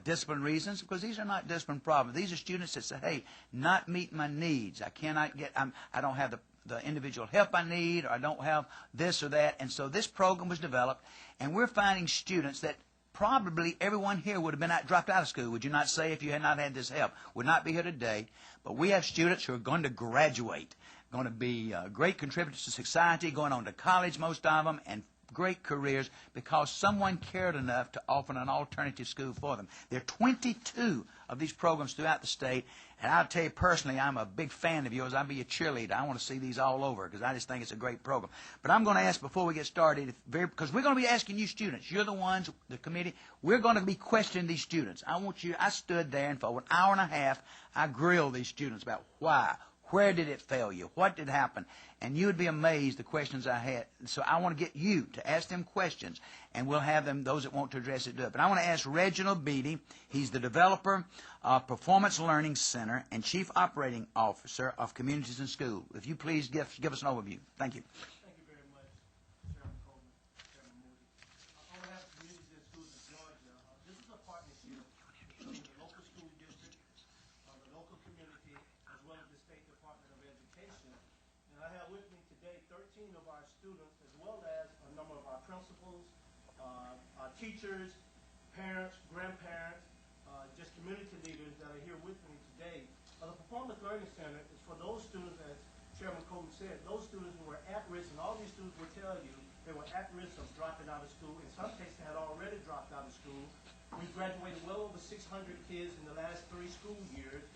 discipline reasons, because these are not discipline problems. These are students that say, hey, not meet my needs. I don't have the individual help I need, or I don't have this or that. And so this program was developed, and we're finding students that probably everyone here would have been dropped out of school, would you not say, if you had not had this help? Would not be here today. But we have students who are going to graduate, going to be great contributors to society, going on to college, most of them, and great careers because someone cared enough to offer an alternative school for them. There are 22 of these programs throughout the state, and I'll tell you personally, I'm a big fan of yours. I'll be a cheerleader. I want to see these all over because I just think it's a great program. But I'm going to ask before we get started, because we're going to be asking you students, you're the ones, the committee, we're going to be questioning these students. I stood there, and for an hour and a half, I grilled these students about why. Where did it fail you? What did happen? And you would be amazed the questions I had. So I want to get you to ask them questions, and we'll have them, those that want to address it, do it. But I want to ask Reginald Beatty. He's the developer of Performance Learning Center and Chief Operating Officer of Communities in School. If you please give us an overview. Thank you. Thank you very much, Chairman Coleman, Chairman Moody. On behalf of Communities in Schools of Georgia, this is a partnership between the local school district, the local community, as well as the State Department of Education. And I have with me today 13 of our students, as well as a number of our principals, our teachers, parents, grandparents, just community leaders that are here with me today. The Performance Learning Center is for those students, as Chairman Coleman said, those students who were at risk, and all these students will tell you they were at risk of dropping out of school. In some cases, they had already dropped out of school. We've graduated well over 600 kids in the last 3 school years.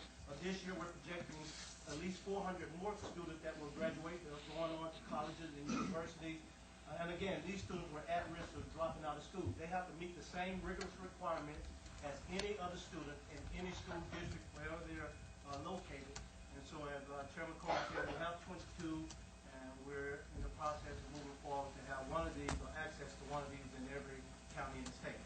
This year, we're projecting at least 400 more students that will graduate. They're going on to colleges and universities. And again, these students were at risk of dropping out of school. They have to meet the same rigorous requirements as any other student in any school district wherever they're located. And so, as Chairman Coleman said, we have 22, and we're in the process of moving forward to have one of these, or access to one of these, in every county in the state.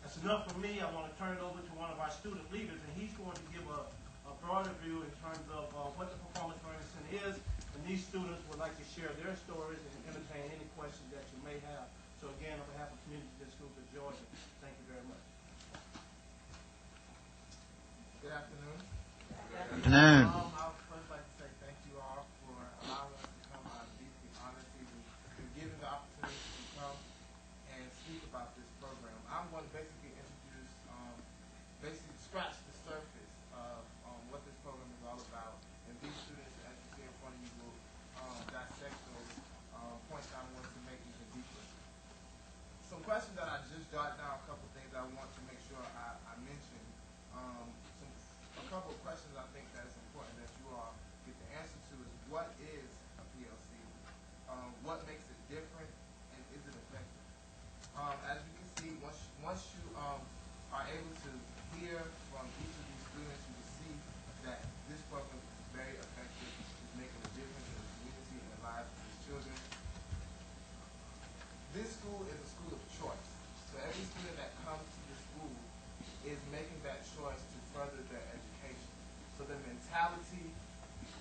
That's enough for me. I want to turn it over to one of our student leaders, and he's going to give a broader view in terms of what the Performance Learning Center is, and these students would like to share their stories and entertain any questions that you may have. So again, on behalf of Communities in Schools of Georgia, thank you very much. Good afternoon. Good afternoon. I would first like to say thank you all for allowing us to come. I'm deeply honored to be given the opportunity to come and speak about this program. I'm going to basically introduce, scratch the surface of what this program is all about. And these students, as you see in front of you, will dissect those points I want to make even deeper. Some questions that I just jotted down, a couple things I want to make sure I mention. A couple of questions I think that is important that you all get the answer to is, what is a PLC? What makes it different, and is it effective? As you can see, once you are able to hear from each of these students, you will see that this program is very effective. It's making a difference in the community and the lives of these children. This school is a school of choice. So every student that comes to the school is making that choice to further their education. So their mentality,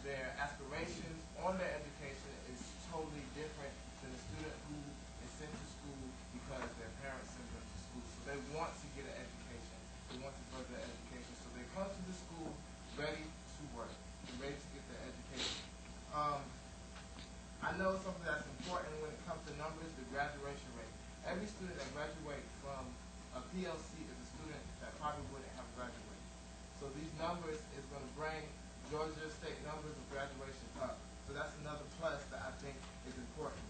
their aspirations on their education is totally different than a student who is sent to school because their parents send them to school. So they want to get an education. They want to further their education. So they come to the school ready to work, ready to get I know something that's important when it comes to numbers, the graduation rate. Every student that graduates from a PLC is a student that probably wouldn't have graduated. So these numbers is going to bring Georgia State numbers of graduation up. So that's another plus that I think is important.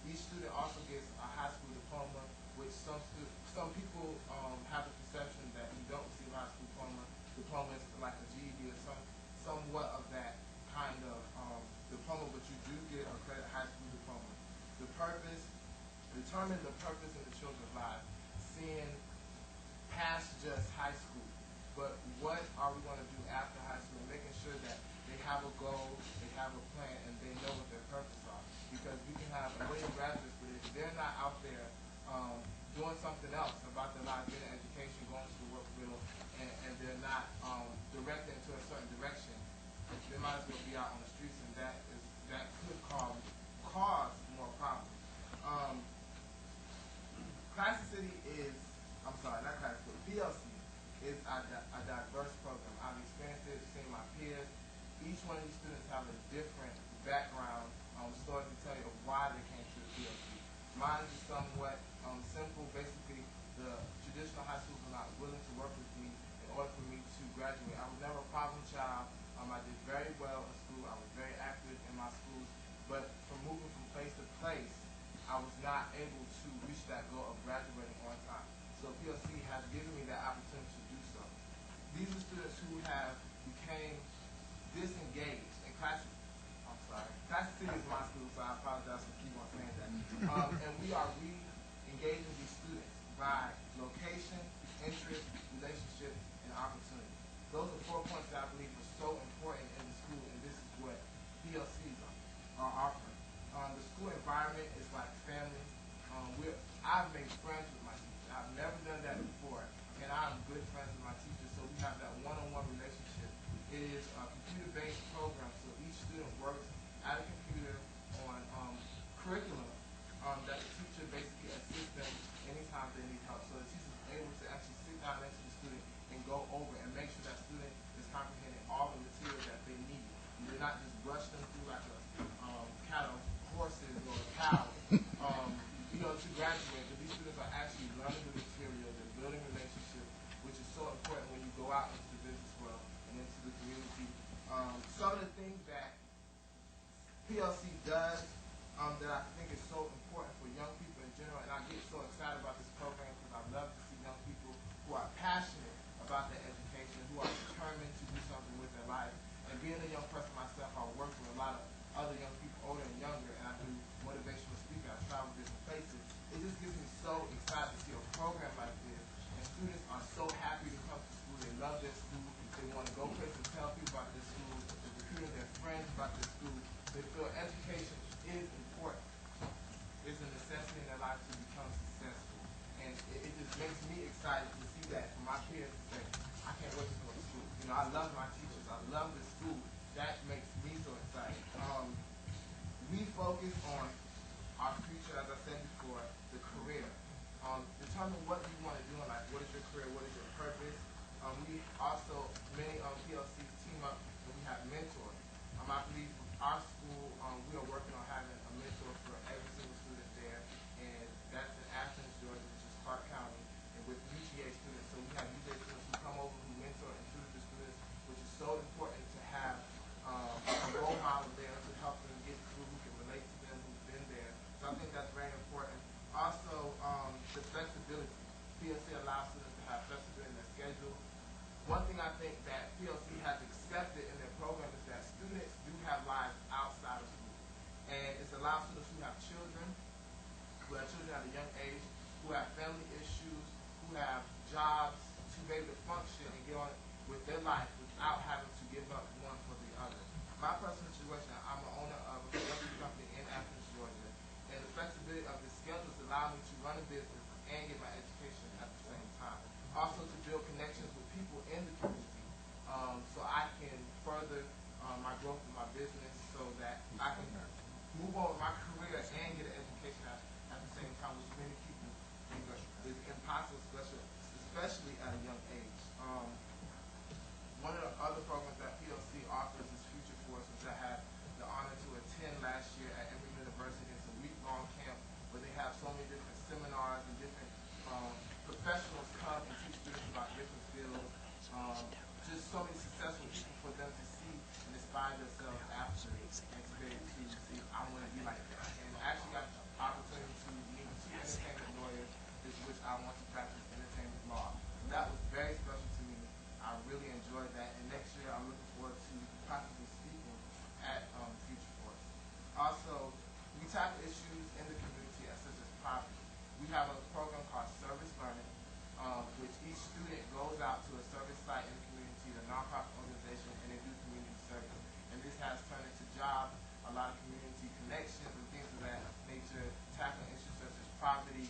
Each student also gets a high school diploma, which some people have the perception that you don't receive a high school diploma is like a GED or somewhat of that kind of diploma, but you do get a credit high school diploma. The purpose, determine the purpose in the children's lives, seeing past just high school, but what are we going to do after high school, making sure that they have a goal, they have a plan, and they know what their purpose are. Because we can have a million graduates, but if they're not out there doing something else about their lives, getting education, going to the work field, and they're not directed into a certain direction, they might as well be out on the streets, and that could cause more problems. Classic City is, I'm sorry, not Classic City, PLC is a diverse program. I've experienced it, seen my peers. Each one of these students have a different background, story to tell you of why they came to the PLC. Mine is somewhat simple. Basically, the traditional high schools were not willing to work with me in order for me to graduate. I was never a problem child. I did very well in school. I was very active in my schools. But from moving from place to place, I was not able to reach that goal of graduating on time. So PLC has given me that opportunity to do so. These are students who have became disengaged in classes. I'm sorry. Classic City is my school, so I apologize for keep on saying that. And we are re-engaging these students by location, interest, relationship, and opportunity. Those are 4 points that I believe are so important in the school, and this is what PLCs are offering. The school environment is like family. I've made friends with my teachers. I've never done that before, and I'm good friends with my teachers, so we have that one-on-one relationship. It is a computer-based program, so each student works at a computer on curriculum that the teacher basically assists them anytime they need help. So the teacher is able to actually sit down next to the student and go over and make sure that student is comprehending all the material that they need. You do not just brush them through like a cattle, horses, or cows, to graduate. But these students are actually learning the material, they're building relationships, which is so important when you go out into the business world and into the community. Some of the things that PLC does that I think is so important for young people in general, and I get so excited about this program because I love to see young people who are passionate about their education, who are determined to do something with their life. And being a young person myself, I work with a lot of other young people, older and younger, and I do motivational speaking. I travel different places. It just gets me so excited to see a program like this, and students are so happy to come to school. They love their school. They want to go places and tell people about their school. They're recruiting their friends about their school. They feel education is important. It's a necessity in their life to become successful. And it just makes me excited to see that from my peers to say, I can't wait to go to school. I love my teachers. I love the school. That makes me so excited. We focus on our future, as I said before, the career. Determine what you want to do in life. What is your career? What is your purpose? We also, many PLCs team up and we have mentors. I believe our school, we are working on having a mentor for every single student there, and that's in Athens, Georgia, which is Clark County, and with UGA students. So we have UGA students who come over who mentor and tutor the students, which is so important to have a role model there to help them get through, who can relate to them, who's been there. So I think that's very important. Also, the flexibility. PLC allows students to have flexibility in their schedule. One thing I think that PLC has accepted in their program is that students do have lives outside of school. And it's allowed students who have children at a young age, who have family issues, who have jobs, to be able to function and get on with their life without having to give up one for the other. My personal situation, I'm an owner of a production company in Athens, Georgia, and the flexibility of the schedules allow me to run a business and get my education at the same time. Also to build connections with people in the community, so I can further my growth in my business, so that I can move on with my career and get an education at the same time, which many people think is impossible, especially at a young age. One of the other programs that PLC offers is Future Force, which I had the honor to attend last year professionals come and teach students about different fields. Just so many successful people for them to see and inspire themselves after, and to be able to see, I want to be like that. And I actually got the opportunity to meet 2 entertainment lawyers, which I want to practice entertainment law. So that was very special to me. I really enjoyed that, and next year I'm looking forward to possibly speaking at Future Force. Also, we tackle issues in the community such as poverty. We have a program called Service Learning, which each student goes out to a service site in the community, a nonprofit organization, and they do community service. And this has turned into jobs, a lot of community connections and things of that nature, tackling issues such as poverty,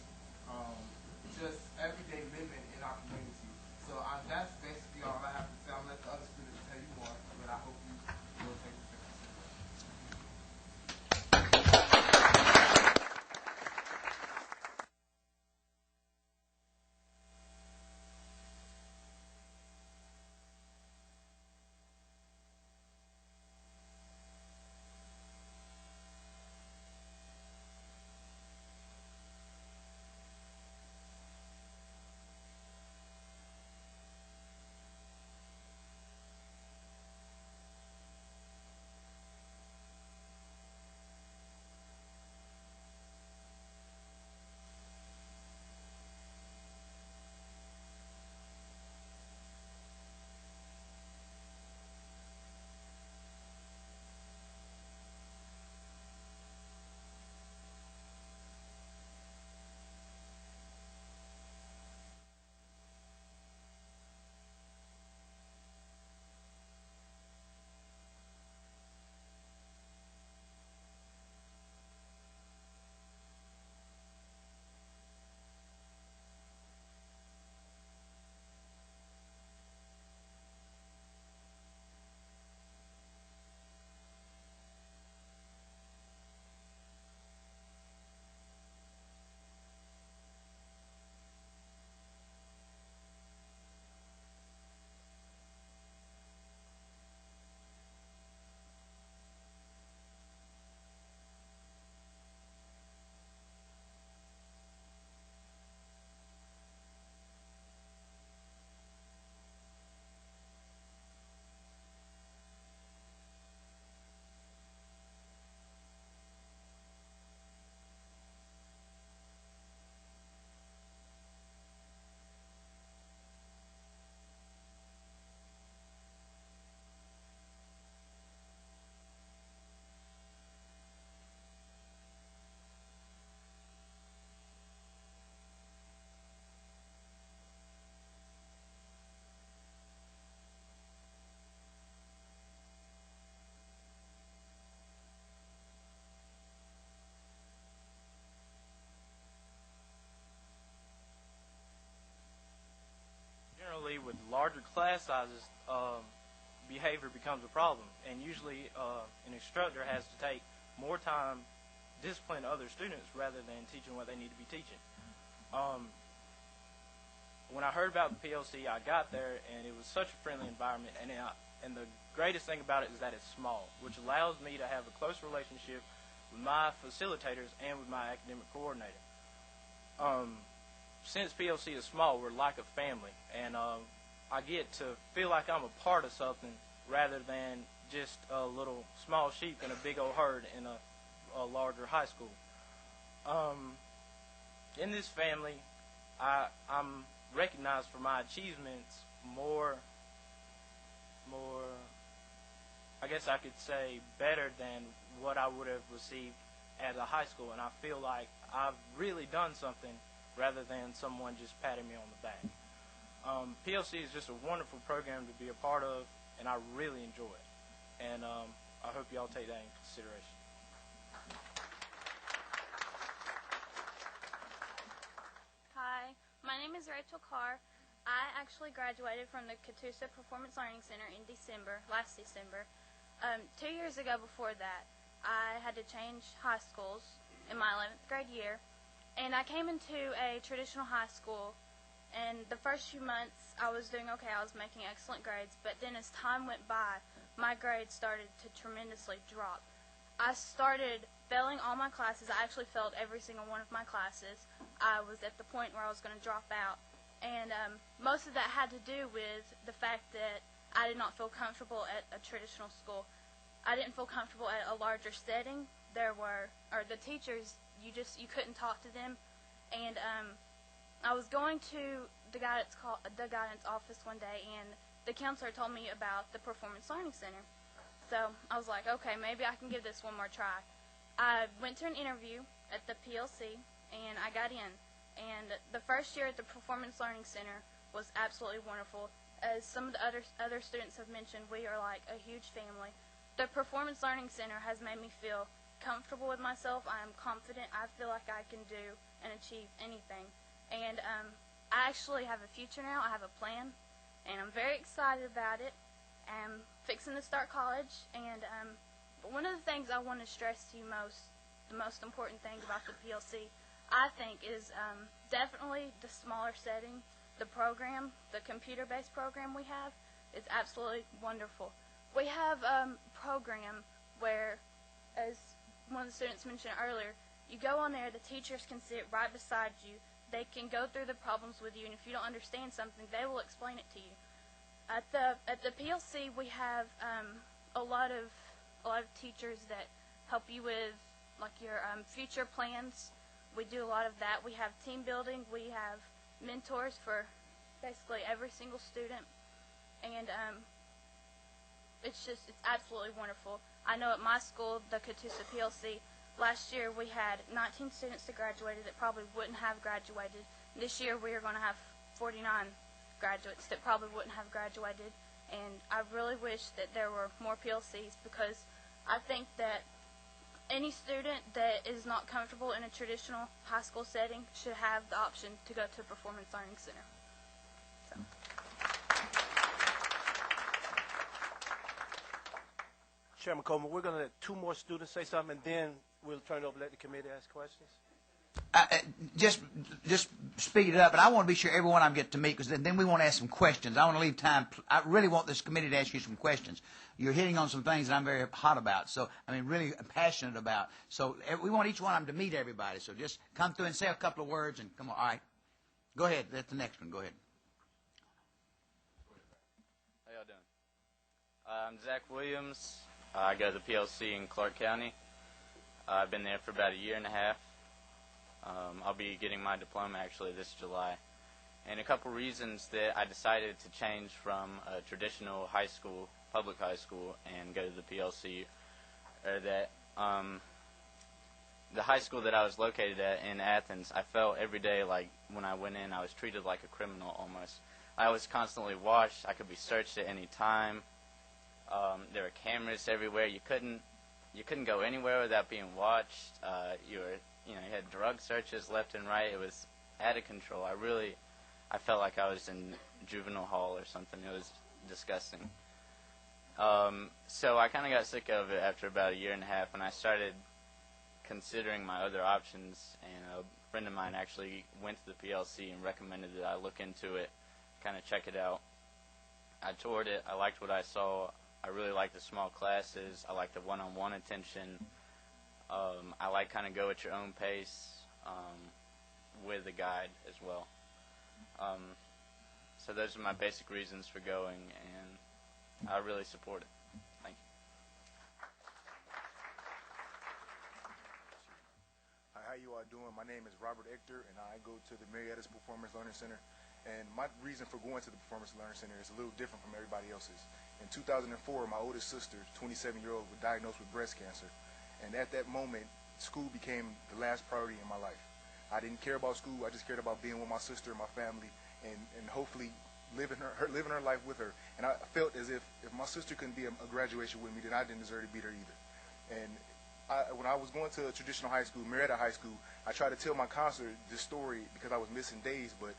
just everyday living in our community. So that's basically all I have to say. I'll let the other students tell you more, but I hope you will take this into consideration. Generally, with larger class sizes, behavior becomes a problem, and usually an instructor has to take more time disciplining other students rather than teaching what they need to be teaching. When I heard about the PLC, I got there, and it was such a friendly environment, and the greatest thing about it is that it's small, which allows me to have a close relationship with my facilitators and with my academic coordinator. Since PLC is small, we're like a family, and I get to feel like I'm a part of something rather than just a little small sheep in a big old herd in a larger high school. In this family, I'm recognized for my achievements more, I guess I could say, better than what I would have received at a high school, and I feel like I've really done something rather than someone just patting me on the back. PLC is just a wonderful program to be a part of, and I really enjoy it. And I hope y'all take that into consideration. Hi, my name is Rachel Carr. I actually graduated from the Catoosa Performance Learning Center in last December. 2 years ago before that, I had to change high schools in my 11th grade year, and I came into a traditional high school, and the first few months I was doing okay. I was making excellent grades, but then as time went by, my grades started to tremendously drop. I started failing all my classes. I actually failed every single one of my classes. I was at the point where I was going to drop out, And most of that had to do with the fact that I did not feel comfortable at a traditional school. I didn't feel comfortable at a larger setting. The teachers, you couldn't talk to them. And I was going to the guidance office one day, and the counselor told me about the Performance Learning Center. So I was like, okay, maybe I can give this one more try. I went to an interview at the PLC, and I got in. And the first year at the Performance Learning Center was absolutely wonderful. As some of the other students have mentioned, we are like a huge family. The Performance Learning Center has made me feel comfortable with myself. I am confident. I feel like I can do and achieve anything. And I actually have a future now. I have a plan, and I'm very excited about it. I'm fixing to start college, and but one of the things I want to stress to you the most important thing about the PLC, I think, is definitely the smaller setting. The program, the computer-based program we have, is absolutely wonderful. We have a program where, as one of the students mentioned earlier, you go on there, the teachers can sit right beside you. They can go through the problems with you, and if you don't understand something, they will explain it to you. At the PLC, we have a lot of teachers that help you with like your future plans. We do a lot of that. We have team building. We have mentors for basically every single student, and it's absolutely wonderful. I know at my school, the Catoosa PLC, last year we had 19 students that graduated that probably wouldn't have graduated. This year we are going to have 49 graduates that probably wouldn't have graduated, and I really wish that there were more PLCs, because I think that any student that is not comfortable in a traditional high school setting should have the option to go to a Performance Learning Center. So. Chairman Coleman, we're going to let 2 more students say something, and then we'll turn it over to let the committee ask questions. Just speed it up, but I want to be sure everyone I get to meet, because then we want to ask some questions. I want to leave time. I really want this committee to ask you some questions. You're hitting on some things that I'm very hot about, so I mean really passionate about. So we want each one of them to meet everybody. So just come through and say a couple of words and come on. All right, go ahead. That's the next one. Go ahead. How y'all doing? I'm Zach Williams. I go to the PLC in Clark County. I've been there for about a year and a half. I'll be getting my diploma actually this July. And a couple reasons that I decided to change from a traditional high school, public high school, and go to the PLC are that the high school that I was located at in Athens, I felt every day like when I went in I was treated like a criminal almost. I was constantly watched. I could be searched at any time. There were cameras everywhere. You couldn't go anywhere without being watched. You had drug searches left and right. It was out of control. I felt like I was in juvenile hall or something. It was disgusting. So I kind of got sick of it after about a year and a half, and I started considering my other options, and a friend of mine actually went to the PLC and recommended that I look into it, kind of check it out. I toured it. I liked what I saw. I really liked the small classes. I liked the one-on-one attention. I like kind of go at your own pace with a guide as well. So those are my basic reasons for going, and I really support it. Thank you. Hi, how you all doing? My name is Robert Ector, and I go to the Mariettas Performance Learning Center. And my reason for going to the Performance Learning Center is a little different from everybody else's. In 2004, my oldest sister, 27-year-old, was diagnosed with breast cancer. And at that moment, school became the last priority in my life. I didn't care about school. I just cared about being with my sister and my family, and hopefully living her life with her. And I felt as if my sister couldn't be a graduation with me, then I didn't deserve to be there either. And when I was going to a traditional high school, Marietta High School, I tried to tell my counselor this story because I was missing days, but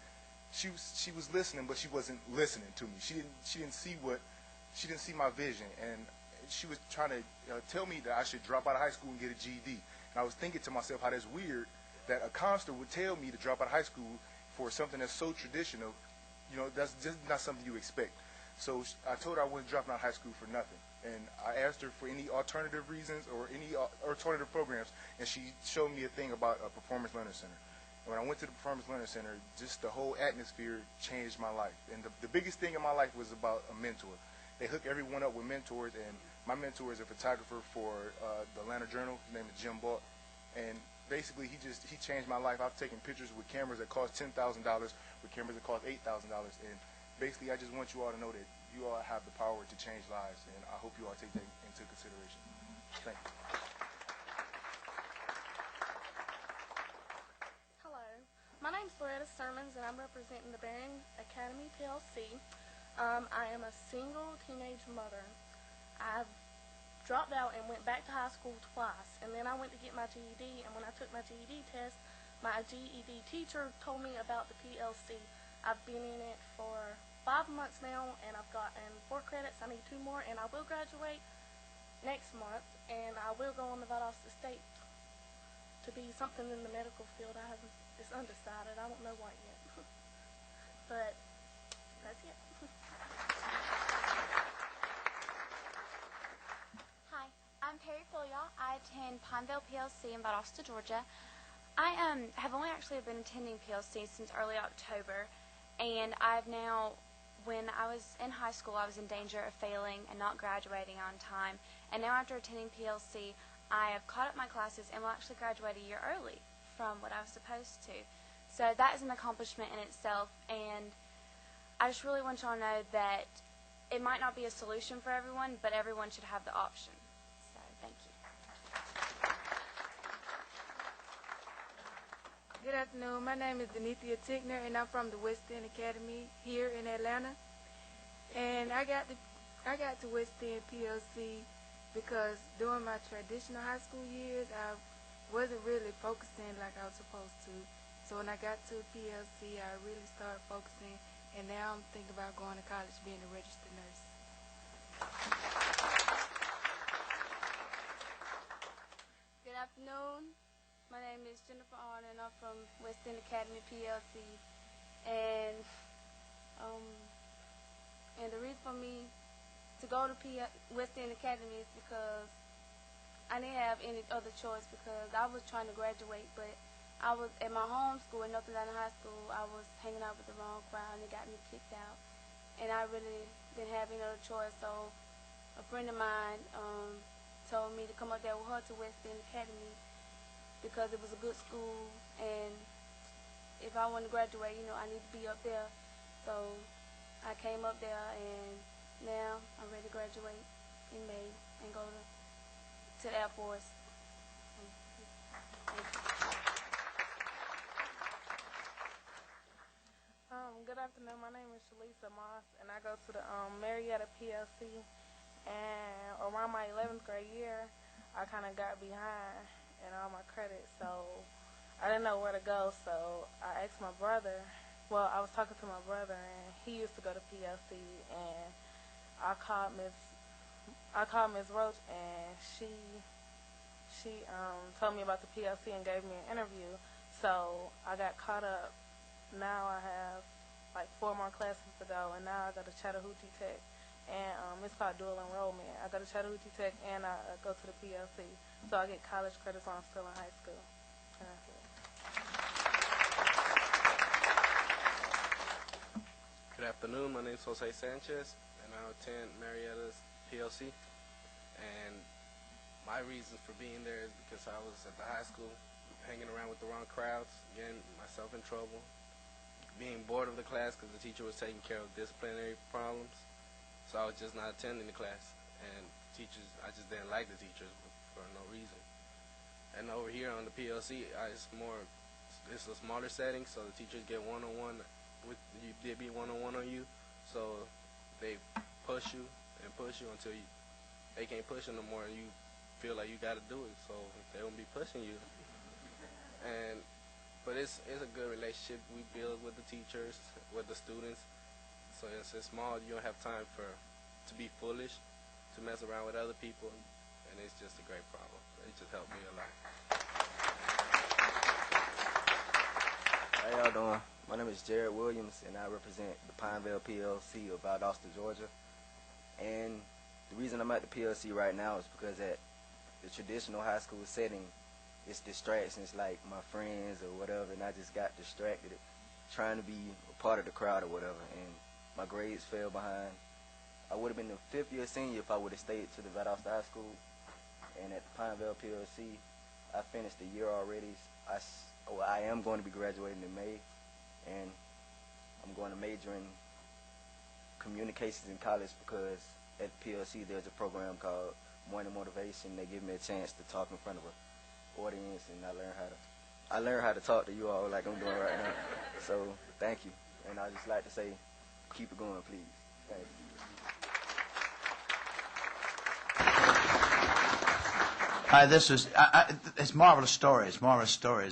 she was listening, but she wasn't listening to me. She didn't see my vision, and she was trying to tell me that I should drop out of high school and get a GED. And I was thinking to myself how that's weird that a counselor would tell me to drop out of high school for something that's so traditional. That's just not something you expect. So I told her I wasn't dropping out of high school for nothing. And I asked her for any alternative reasons or any alternative programs, and she showed me a thing about a Performance Learning Center. When I went to the Performance Learning Center, just the whole atmosphere changed my life. And the biggest thing in my life was about a mentor. They hook everyone up with mentors, and my mentor is a photographer for the Atlanta Journal. His name is Jim Balk. And basically, he changed my life. I've taken pictures with cameras that cost $10,000, with cameras that cost $8,000. And basically, I just want you all to know that you all have the power to change lives, and I hope you all take that into consideration. Thank you. My name's Loretta Sermons, and I'm representing the Bearing Academy PLC. I am a single teenage mother. I've dropped out and went back to high school twice, and then I went to get my GED, and when I took my GED test, my GED teacher told me about the PLC. I've been in it for 5 months now, and I've gotten 4 credits. I need 2 more, and I will graduate next month, and I will go on the Valdosta State to be something in the medical field. It's undecided. I don't know what yet. But that's it. Hi, I'm Perry Fillion. I attend Pineville PLC in Valdosta, Georgia. I have only actually been attending PLC since early October, and I've now, when I was in high school, I was in danger of failing and not graduating on time. And now after attending PLC, I have caught up my classes and will actually graduate a year early from what I was supposed to. So that is an accomplishment in itself, and I just really want y'all to know that it might not be a solution for everyone, but everyone should have the option. So thank you. Good afternoon. My name is Denithia Tickner, and I'm from the West End Academy here in Atlanta. And I got to West End PLC because during my traditional high school years, I wasn't really focusing like I was supposed to. So when I got to PLC, I really started focusing, and now I'm thinking about going to college, being a registered nurse. Good afternoon. My name is Jennifer Arn, and I'm from West End Academy PLC. And the reason for me to go to West End Academy is because I didn't have any other choice, because I was trying to graduate, but I was at my home school in North Atlanta High School. I was hanging out with the wrong crowd, and it got me kicked out. And I really didn't have any other choice, so a friend of mine told me to come up there with her to West End Academy because it was a good school, and if I want to graduate, I need to be up there. So I came up there, and now I'm ready to graduate in May and go to the Air Force. Thank you. Good afternoon. My name is Shalisa Moss, and I go to the Marietta PLC. And around my 11th grade year, I kind of got behind in all my credits, so I didn't know where to go. So I asked my brother. Well, I was talking to my brother, and he used to go to PLC, and I called Ms. Roach, and she told me about the PLC and gave me an interview. So I got caught up. Now I have like 4 more classes to go, and now I go to Chattahoochee Tech, and it's called dual enrollment. I go to Chattahoochee Tech, and I go to the PLC, so I get college credits while I'm still in high school. And that's it. Good afternoon. My name is Jose Sanchez, and I attend Marietta's PLC. And my reasons for being there is because I was at the high school hanging around with the wrong crowds, getting myself in trouble, being bored of the class because the teacher was taking care of disciplinary problems. So I was just not attending the class. And teachers, I just didn't like the teachers for no reason. And over here on the PLC, it's a smaller setting, so the teachers get one-on-one with you. They be one-on-one on you, so they push you until they can't push you no more, and you feel like you got to do it. So they won't be pushing you. But it's a good relationship we build with the teachers, with the students. So it's small. You don't have time to be foolish, to mess around with other people, and it's just a great problem. It just helped me a lot. How y'all doing? My name is Jared Williams, and I represent the Pineville PLC of Valdosta, Georgia. And the reason I'm at the PLC right now is because at the traditional high school setting, it's distractions like my friends or whatever, and I just got distracted trying to be a part of the crowd or whatever, and my grades fell behind. I would have been a fifth-year senior if I would have stayed to the Valdosta High School, and at the Pineville PLC, I finished the year already. I am going to be graduating in May, and I'm going to major in communications in college because at PLC there's a program called Morning Motivation. They give me a chance to talk in front of an audience, and I learned how to talk to you all like I'm doing right now. So thank you, and I just like to say, keep it going, please. Thank you. It's marvelous stories,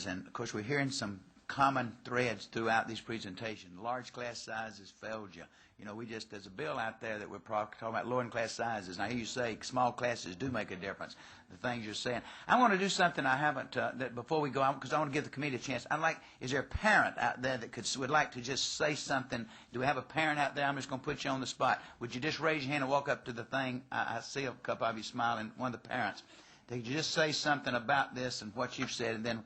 and of course we're hearing some common threads throughout these presentations. Large class sizes failed you. You know, there's a bill out there that we're talking about lowering class sizes. And I hear you say small classes do make a difference, the things you're saying. I want to do something I haven't, that before we go on, because I want to give the committee a chance. Is there a parent out there that would like to just say something? Do we have a parent out there? I'm just going to put you on the spot. Would you just raise your hand and walk up to the thing? I see a couple of you smiling, one of the parents. Could you just say something about this and what you've said, and then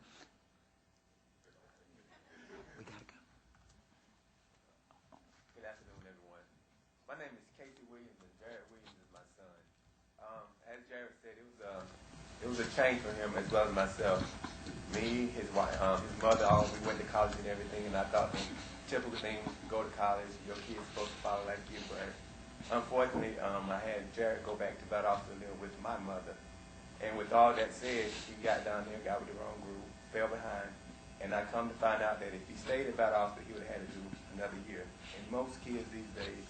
we got to go. Good afternoon, everyone. My name is Casey Williams, and Jared Williams is my son. As Jared said, it was a change for him as well as myself. Me, his wife, his mother, we went to college and everything, and I thought the typical thing was to go to college, your kid's supposed to follow like you, but unfortunately, I had Jared go back to Valdosta to live with my mother. And with all that said, he got down there, got with the wrong group, fell behind, and I come to find out that if he stayed at Valdosta, he would have had to do another year. And most kids these days,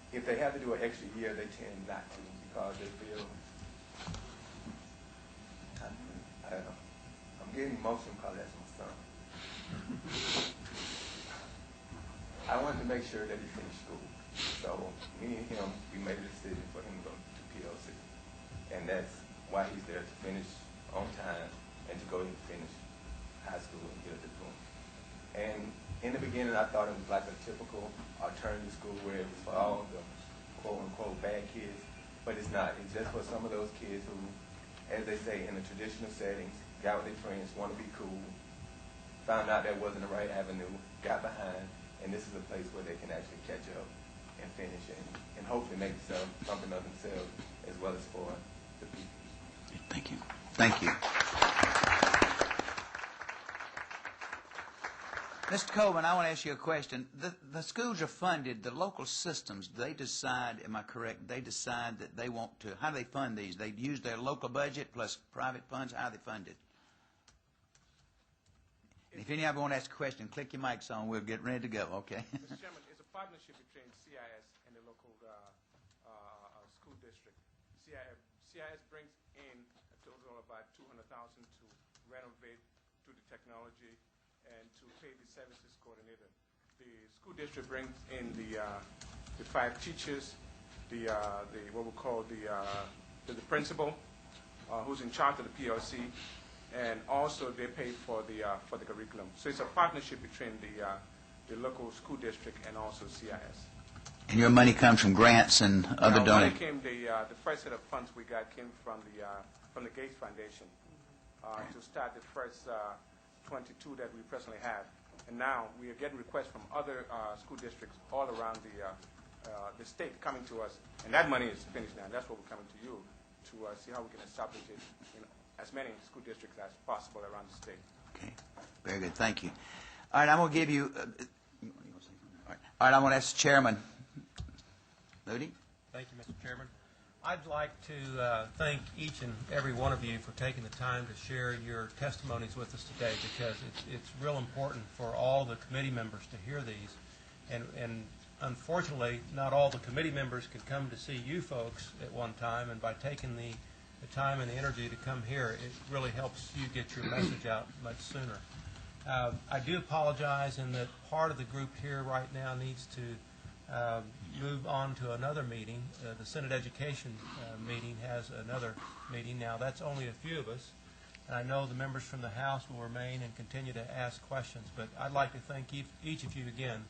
if they have to do an extra year, they tend not to because they feel, I don't know, I'm getting emotional because that's my son. I wanted to make sure that he finished school. So me and him, we made a decision for him to go to PLC. And that's why he's there, to finish on time and to go and finish high school and get a diploma. And in the beginning, I thought it was like a typical alternative school where it was for all the quote-unquote bad kids, but it's not. It's just for some of those kids who, as they say, in the traditional settings, got with their friends, want to be cool, found out that wasn't the right avenue, got behind, and this is a place where they can actually catch up and finish and hopefully make something of themselves as well as for the people. Thank you. Thank you. Mr. Coleman, I want to ask you a question. The schools are funded, the local systems, they decide, am I correct, they decide that they want to, how do they fund these? They use their local budget plus private funds? How are they funded? And if any of you want to ask a question, click your mics on. We'll get ready to go, okay? Mr. Chairman, it's a partnership between CIS and the local school district. CIS brings in a total of about $200,000 to renovate, do the technology, and to pay the services coordinator. The school district brings in the 5 teachers, what we call the principal, who's in charge of the PLC, and also they pay for the curriculum. So it's a partnership between the local school district and also CIS. And your money comes from grants and other donations? The first set of funds we got came from the Gates Foundation to start the first 22 that we presently have. And now we are getting requests from other school districts all around the state coming to us. And that money is finished now. That's what we're coming to you to see how we can establish it in as many school districts as possible around the state. Okay. Very good. Thank you. All right, I'm going to give you... all right, I'm going to ask the chairman. Moody? Thank you, Mr. Chairman. I'd like to thank each and every one of you for taking the time to share your testimonies with us today, because it's real important for all the committee members to hear these. And unfortunately, not all the committee members could come to see you folks at one time, and by taking the time and the energy to come here, it really helps you get your message out much sooner. I do apologize in that part of the group here right now needs to move on to another meeting. The Senate Education meeting has another meeting. Now, that's only a few of us. And I know the members from the House will remain and continue to ask questions, but I'd like to thank each of you again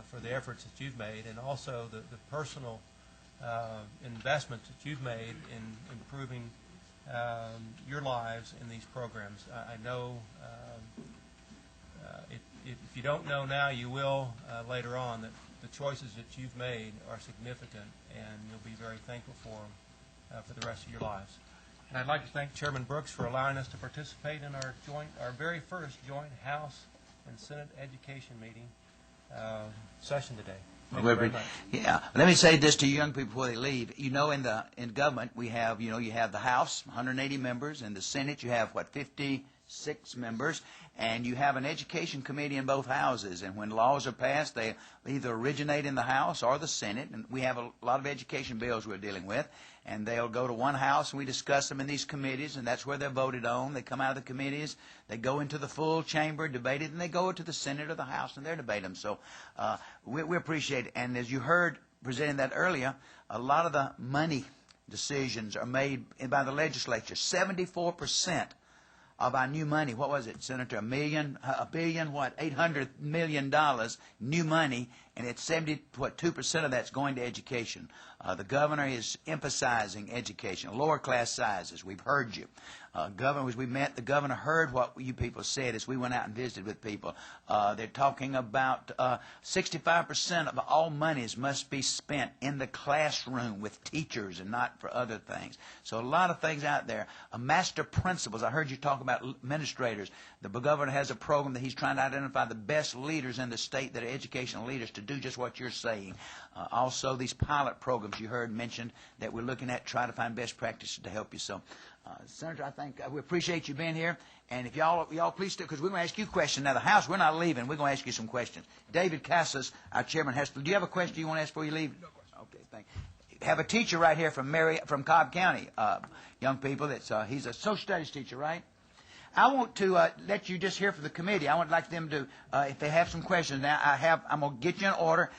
for the efforts that you've made, and also the personal investments that you've made in improving your lives in these programs. I know if you don't know now, you will later on, that the choices that you've made are significant, and you'll be very thankful for them for the rest of your lives. And I'd like to thank Chairman Brooks for allowing us to participate in our very first joint House and Senate Education meeting session today. Thank you very much. Yeah. Let me say this to young people before they leave. You know, in government, we have, you have the House, 180 members, and the Senate, you have, 56 members, and you have an education committee in both houses. And when laws are passed, they either originate in the House or the Senate. And we have a lot of education bills we're dealing with, and they'll go to one house, and we discuss them in these committees, and that's where they're voted on. They come out of the committees, they go into the full chamber, debated, and they go to the Senate or the House, and they debate them. So we appreciate it. And as you heard presenting that earlier, a lot of the money decisions are made by the legislature. 74% of our new money, what was it, Senator? $800 million new money, and it's 2% of that's going to education. The governor is emphasizing education, lower class sizes. We've heard you. Governor, as we met, the governor heard what you people said as we went out and visited with people. They're talking about 65% of all monies must be spent in the classroom with teachers and not for other things. So a lot of things out there. Master principals, I heard you talk about administrators. The governor has a program that he's trying to identify the best leaders in the state that are educational leaders to do just what you're saying. Also, these pilot programs you heard mentioned that we're looking at, try to find best practices to help you. So, Senator, I think we appreciate you being here. And if y'all please do, because we're going to ask you questions. Now, the House, we're not leaving. We're going to ask you some questions. David Casas, our chairman, do you have a question you want to ask before you leave? No question. Okay, thank you. Have a teacher right here from Cobb County, young people. He's a social studies teacher, right? I want to let you just hear from the committee. I would like them to, if they have some questions. Now, I'm going to get you in order.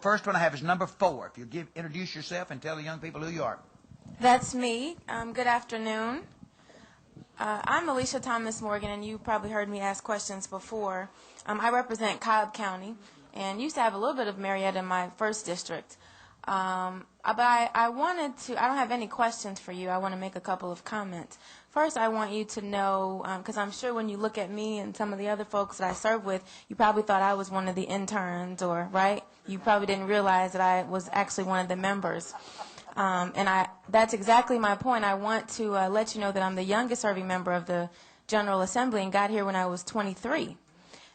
First one I have is number 4. If you introduce yourself and tell the young people who you are. That's me. Good afternoon. I'm Alicia Thomas Morgan, and you probably heard me ask questions before. I represent Cobb County, and used to have a little bit of Marietta in my first district. But I wanted to, I don't have any questions for you. I want to make a couple of comments. First, I want you to know, because I'm sure when you look at me and some of the other folks that I serve with, you probably thought I was one of the interns, right? You probably didn't realize that I was actually one of the members. That's exactly my point. I want to let you know that I'm the youngest serving member of the General Assembly and got here when I was 23.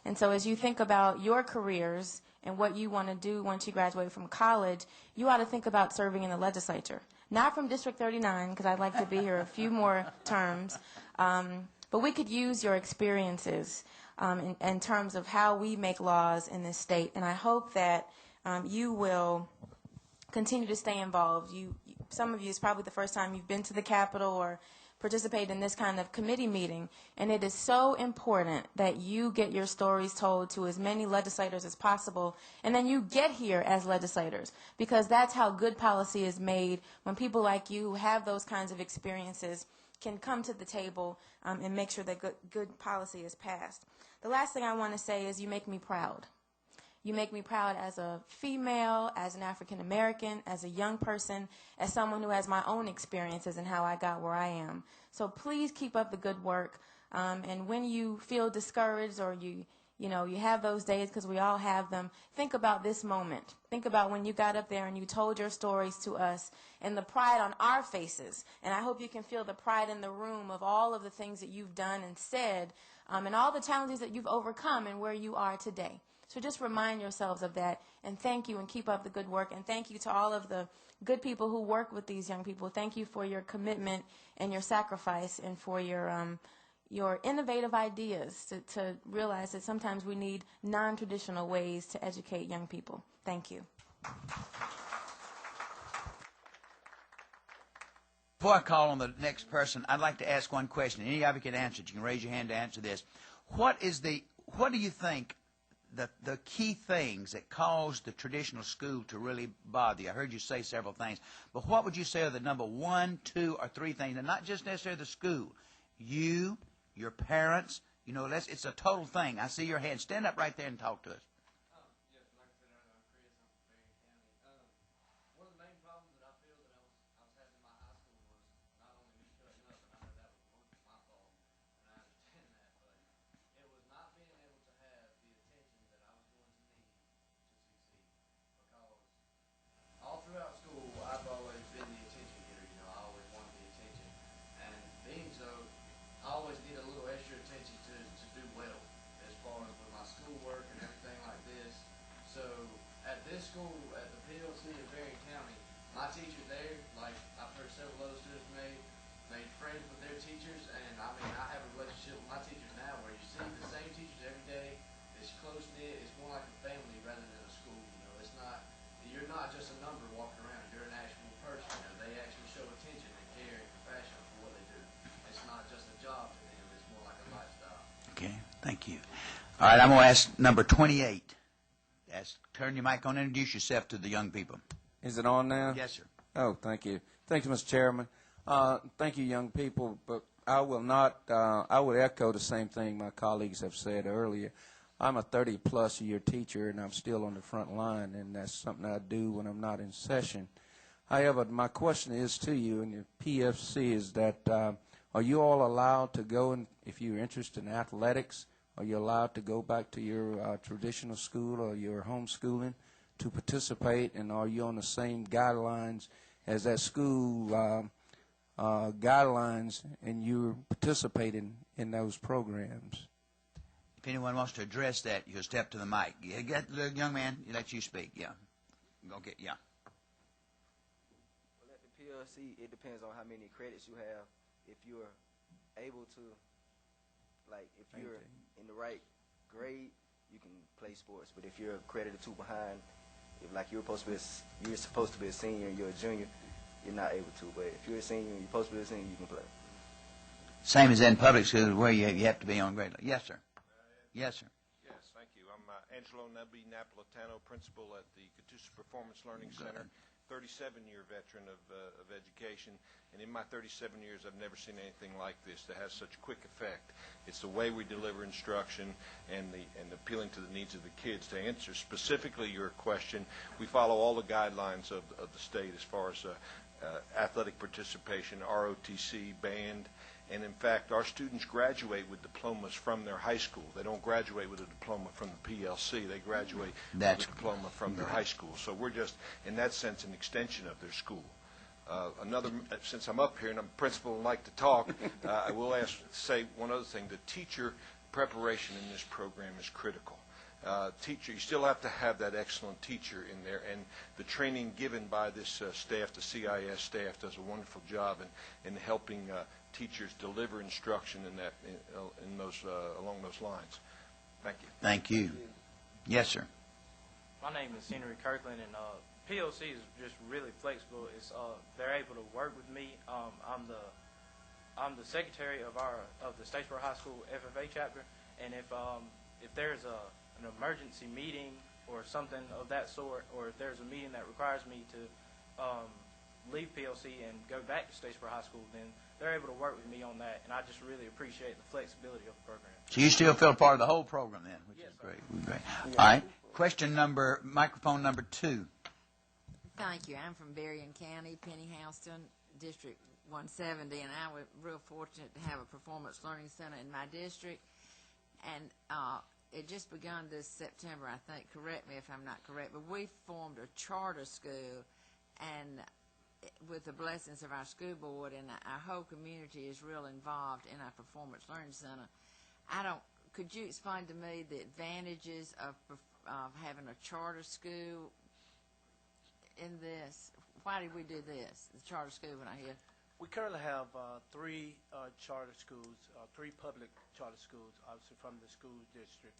And so as you think about your careers and what you want to do once you graduate from college, you ought to think about serving in the legislature. Not from District 39, because I'd like to be here a few more terms, but we could use your experiences in terms of how we make laws in this state. And I hope that you will continue to stay involved. Some of you, it's probably the first time you've been to the Capitol or participated in this kind of committee meeting, and it is so important that you get your stories told to as many legislators as possible, and then you get here as legislators, because that's how good policy is made, when people like you who have those kinds of experiences can come to the table and make sure that good policy is passed. The last thing I want to say is you make me proud. You make me proud as a female, as an African American, as a young person, as someone who has my own experiences and how I got where I am. So please keep up the good work. And when you feel discouraged or you have those days, because we all have them, think about this moment. Think about when you got up there and you told your stories to us and the pride on our faces. And I hope you can feel the pride in the room of all of the things that you've done and said and all the challenges that you've overcome and where you are today. So just remind yourselves of that, and thank you, and keep up the good work. And thank you to all of the good people who work with these young people. Thank you for your commitment and your sacrifice, and for your innovative ideas to realize that sometimes we need non-traditional ways to educate young people. Thank you. Before I call on the next person, I'd like to ask one question. Any of you can answer it. You can raise your hand to answer this. What do you think the key things that cause the traditional school to really bother you? I heard you say several things, but what would you say are the number 1, 2, or 3 things, and not just necessarily the school? You, your parents, it's a total thing. I see your hand. Stand up right there and talk to us. Yes, like I said, I'm Chris. I'm from Marion County. One of the main problems that I feel that I was having in my high school was not only me shutting up, but I Okay, thank you. All right, I'm going to ask number 28. Turn your mic on and introduce yourself to the young people. Is it on now? Yes, sir. Oh, thank you. Thank you, Mr. Chairman. Thank you, young people, but I will not, I would echo the same thing my colleagues have said earlier. I'm a 30-plus year teacher, and I'm still on the front line, and that's something I do when I'm not in session. However, my question is to you and your PFC is that are you all allowed to go, and if you're interested in athletics, are you allowed to go back to your traditional school or your homeschooling to participate, and are you on the same guidelines as that school guidelines, and you're participating in those programs? If anyone wants to address that, you step to the mic. You get the young man, let you speak. Yeah. Okay, yeah. Well, at the PLC, it depends on how many credits you have. If you're able to, like, if you're in the right grade, you can play sports. But if you're a credit or two behind, if like you're supposed to be a senior and you're a junior, you're not able to. But if you're a senior and you're supposed to be a senior, you can play. Same as in public schools where you have to be on grade level. Yes, sir. Yes, sir. Yes, thank you. I'm Angelo Nebbi Napolitano, principal at the Catoosa Performance Learning Center, 37-year veteran of education. And in my 37 years, I've never seen anything like this that has such quick effect. It's the way we deliver instruction and appealing to the needs of the kids. To answer specifically your question, we follow all the guidelines of the state as far as athletic participation, ROTC, band. And in fact, our students graduate with diplomas from their high school. They don't graduate with a diploma from the PLC. They graduate with a diploma from their high school. So we're just, in that sense, an extension of their school. Since I'm up here and I'm principal and like to talk, I will say one other thing. The teacher preparation in this program is critical. You still have to have that excellent teacher in there, and the training given by this staff, the CIS staff, does a wonderful job in helping teachers deliver instruction along those lines. Thank you. Thank you. Yes, sir. My name is Henry Kirkland, and PLC is just really flexible. They're able to work with me. I'm the secretary of the Statesboro High School FFA chapter, and if there's an emergency meeting or something of that sort, or if there's a meeting that requires me to leave PLC and go back to Statesboro High School, then they're able to work with me on that, and I just really appreciate the flexibility of the program. So you still feel part of the whole program then, which is great. Great. All right. Microphone number 2. Thank you. I'm from Berrien County, Penny Houston, District 170, and I was real fortunate to have a performance learning center in my district. And it just begun this September, I think. Correct me if I'm not correct, but we formed a charter school, and with the blessings of our school board, and our whole community is real involved in our performance learning center. Could you explain to me the advantages of having a charter school in this? Why did we do this, the charter school, when I hear? We currently have 3 charter schools, 3 public charter schools, obviously from the school district.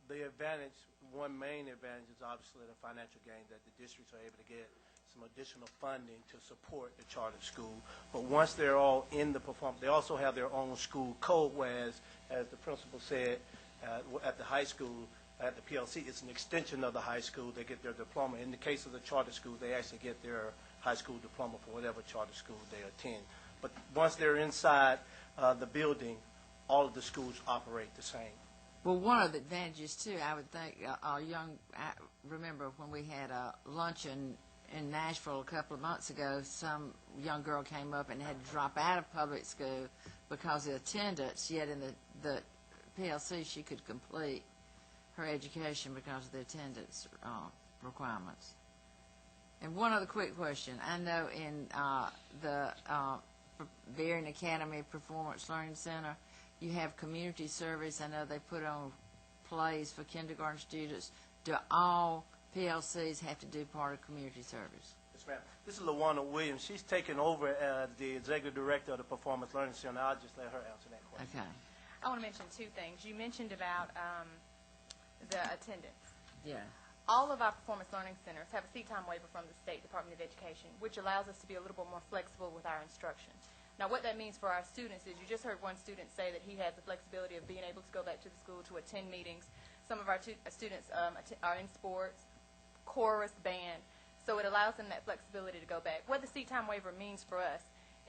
The advantage, one main advantage, is obviously the financial gain that the districts are able to get some additional funding to support the charter school. But once they're all in the performance, they also have their own school code, whereas, as the principal said, at the high school, at the PLC, it's an extension of the high school. They get their diploma. In the case of the charter school, they actually get their high school diploma for whatever charter school they attend. But once they're inside the building, all of the schools operate the same. Well, one of the advantages, too, I would think, I remember when we had a luncheon in Nashville a couple of months ago, some young girl came up and had to drop out of public school because of attendance, yet in the PLC she could complete her education because of the attendance requirements. And one other quick question. I know in the Berrien Academy Performance Learning Center, you have community service. I know they put on plays for kindergarten students. Do all PLCs have to do part of community service? Yes, ma'am. This is LaWanda Williams. She's taken over as the executive director of the Performance Learning Center. I'll just let her answer that question. Okay. I want to mention 2 things. You mentioned about the attendance. Yeah. All of our performance learning centers have a seat time waiver from the State Department of Education, which allows us to be a little bit more flexible with our instruction. Now, what that means for our students is you just heard one student say that he has the flexibility of being able to go back to the school to attend meetings. Some of our students are in sports, chorus, band, so it allows them that flexibility to go back. What the seat time waiver means for us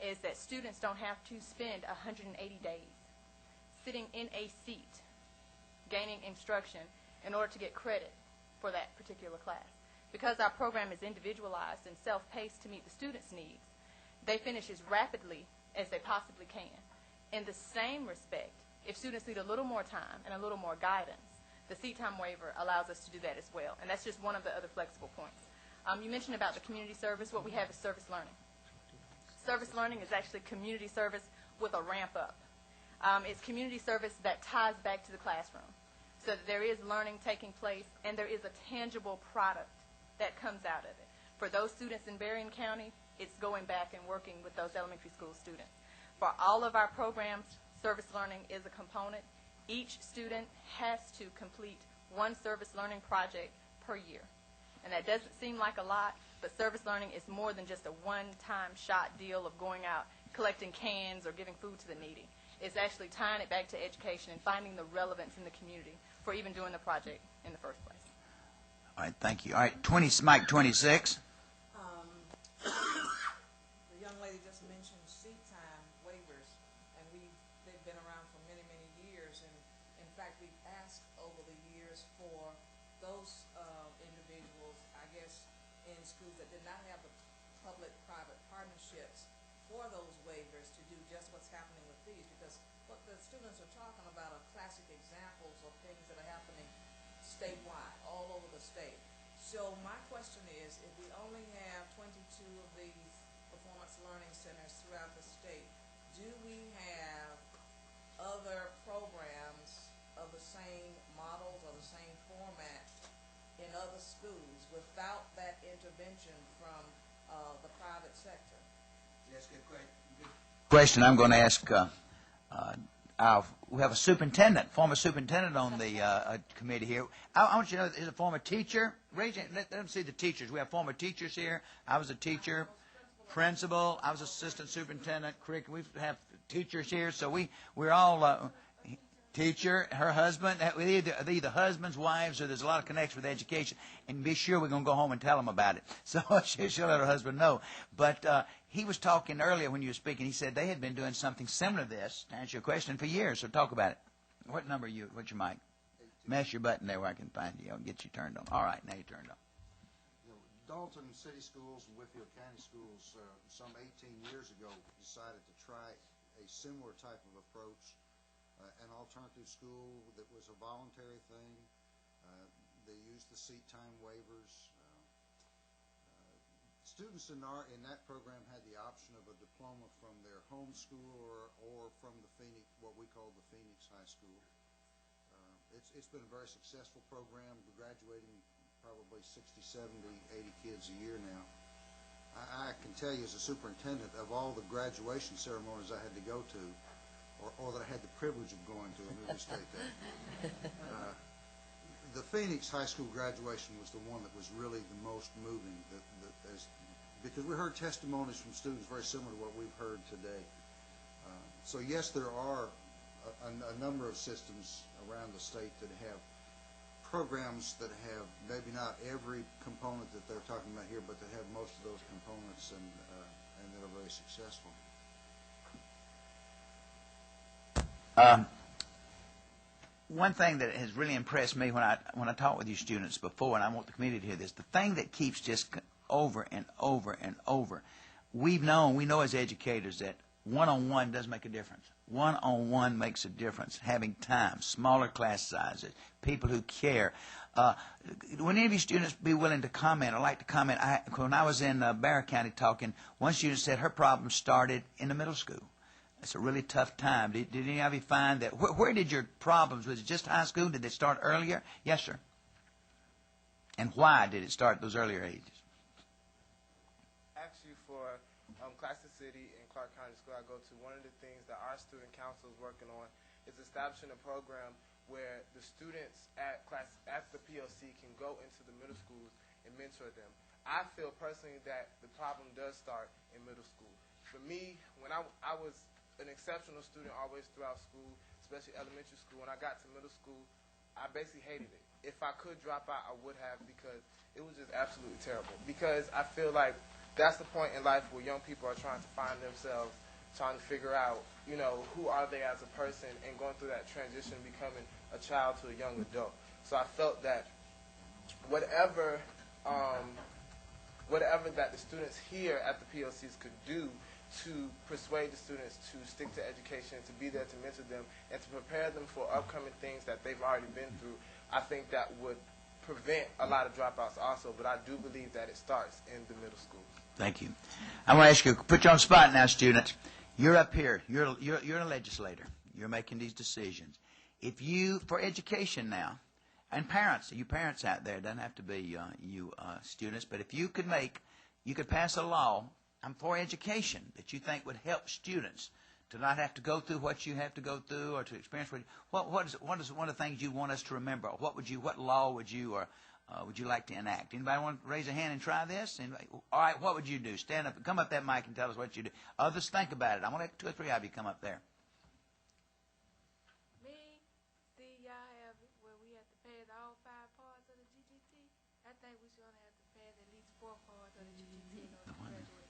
is that students don't have to spend 180 days sitting in a seat gaining instruction in order to get credit for that particular class. Because our program is individualized and self-paced to meet the students' needs, they finish as rapidly as they possibly can. In the same respect, if students need a little more time and a little more guidance, the seat time waiver allows us to do that as well. And that's just one of the other flexible points. You mentioned about the community service. What we have is service learning. Service learning is actually community service with a ramp up. It's community service that ties back to the classroom so that there is learning taking place and there is a tangible product that comes out of it. For those students in Berrien County, it's going back and working with those elementary school students. For all of our programs, service learning is a component. Each student has to complete one service learning project per year. And that doesn't seem like a lot, but service learning is more than just a one-time shot deal of going out, collecting cans, or giving food to the needy. It's actually tying it back to education and finding the relevance in the community for even doing the project in the first place. All right, thank you. All right, Mike 26. The young lady just mentioned seat time waivers, and they've been around for many, many years. And in fact, we've asked over the years for those individuals, I guess, in schools that did not have the public-private partnerships for those waivers to do just what's happening with these, because what the students are talking about are classic examples of things that are happening statewide, all over the state. So my question is, if we only have 22 of these performance learning centers throughout the state, do we have other programs of the same models or the same format in other schools without that intervention from the private sector? Yes, good question. I'm going to ask, we have a superintendent, former superintendent on the committee here. I want you to know, is a former teacher. Raise your, let them see the teachers. We have former teachers here. I was a teacher, principal. I was assistant superintendent. We have teachers here, so we're all teacher, her husband. They're either husbands, wives, or there's a lot of connection with education. And be sure we're going to go home and tell them about it. So she'll let her husband know. But he was talking earlier when you were speaking. He said they had been doing something similar to this, to answer your question, for years. So talk about it. What number are you? What's your mic? Mash your button there where I can find you. I'll get you turned on. All right, now you're turned on. Dalton City Schools and Whitfield County Schools some 18 years ago decided to try a similar type of approach. An alternative school that was a voluntary thing. They used the seat time waivers. Students in that program had the option of a diploma from their home school or from the Phoenix, what we call the Phoenix High School. It's been a very successful program. We're graduating probably 60, 70, 80 kids a year now. I can tell you as a superintendent, of all the graduation ceremonies I had to go to, or that I had the privilege of going to, let me restate that. The Phoenix High School graduation was the one that was really the most moving, because we heard testimonies from students very similar to what we've heard today. So yes, there are a number of systems around the state that have programs that have maybe not every component that they're talking about here, but that have most of those components and that are very successful. One thing that has really impressed me when I talk with you students before, and I want the community to hear this, the thing that keeps just over and over and over, we know as educators that one-on-one does make a difference. One-on-one makes a difference. Having time, smaller class sizes, people who care. Would any of you students be willing to comment? I'd like to comment. When I was in Barrow County talking, one student said her problem started in the middle school. It's a really tough time. Did any of you find that? Where did your problems? Was it just high school? Did they start earlier? Yes, sir. And why did it start at those earlier ages? Actually, for Classic City and Clark County School I go to, one of the things that our student council is working on is establishing a program where the students at the PLC can go into the middle schools and mentor them. I feel personally that the problem does start in middle school. For me, when I was an exceptional student always throughout school, especially elementary school, when I got to middle school, I basically hated it. If I could drop out, I would have, because it was just absolutely terrible. Because I feel like that's the point in life where young people are trying to find themselves, trying to figure out, you know, who are they as a person, and going through that transition, becoming a child to a young adult. So I felt that whatever that the students here at the PLCs could do to persuade the students to stick to education, to be there to mentor them, and to prepare them for upcoming things that they've already been through, I think that would prevent a lot of dropouts also. But I do believe that it starts in the middle schools. Thank you. I want to ask you, put you on the spot now, students. You're up here. You're a legislator. You're making these decisions. If you, for education now, and parents, you parents out there, it doesn't have to be you students, but if you could pass a law, I'm for education, that you think would help students to not have to go through what you have to go through, or to experience what is one of the things you want us to remember? What law would you like to enact? Anybody want to raise a hand and try this? Anybody? All right, what would you do? Stand up, come up that mic and tell us what you do. Others, think about it. I want 2 or 3 of you come up there. Me, see, y'all have it where we have to pass all 5 parts of the GGT. I think we should only have to pass at least 4 parts of the GGT in order to graduate.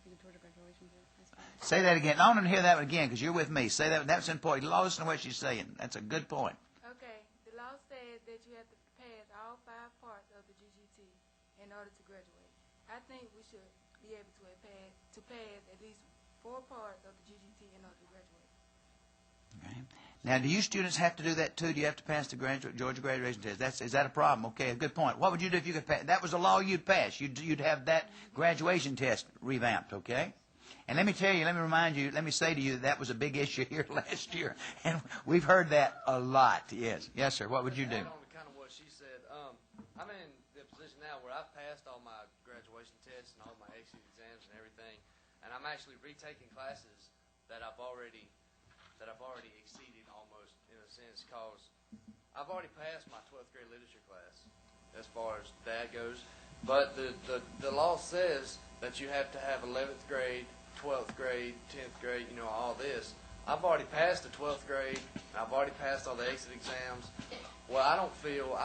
Say that again. I want to hear that one again, because you're with me. Say that. That's important. Listen to what she's saying. That's a good point. Okay. The law says that you have to pass all 5 parts of the GGT in order to graduate. I think we should be able to pass at least 4 parts of the GGT in order to graduate. Okay. Now, do you students have to do that too? Do you have to pass the Georgia graduation test? Is that a problem? Okay, a good point. What would you do if you could pass? That was a law you'd pass. You'd have that graduation test revamped. Okay. And let me tell you, let me say to you that was a big issue here last year, and we've heard that a lot. Yes, sir. What would you do? On kind of what she said, I'm in the position now where I've passed all my graduation tests and all my exit exams and everything, and I'm actually retaking classes that I've already exceeded almost, in a sense, because I've already passed my 12th grade literature class as far as that goes. But the law says that you have to have 11th grade, 12th grade, 10th grade, all this. I've already passed the 12th grade. I've already passed all the exit exams. Well, I don't feel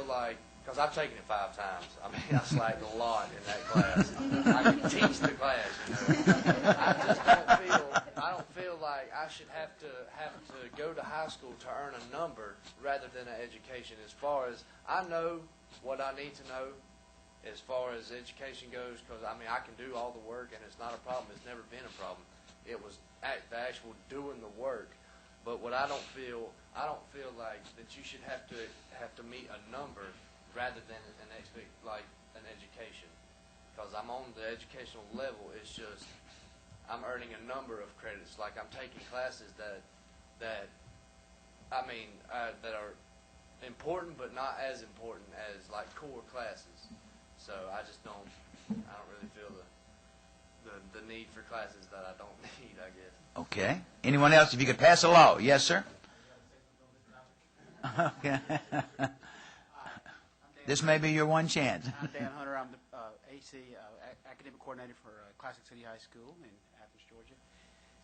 like, because I've taken it 5 times. I mean, I slacked a lot in that class. I could teach the class, I don't feel like I should have to go to high school to earn a number rather than an education. As far as I know what I need to know as far as education goes, because I can do all the work and it's not a problem. It's never been a problem. It was the actual doing the work. But what I don't feel like that you should have to meet a number rather than an education, because I'm on the educational level. It's just I'm earning a number of credits. Like I'm taking classes that are important but not as important as like core classes. So I don't really feel the need for classes that I don't need, I guess. Okay. Anyone else? If you could pass a law. Yes, sir? Okay. This may be your one chance. I'm Dan Hunter. I'm the AC academic coordinator for Classic City High School in Athens, Georgia.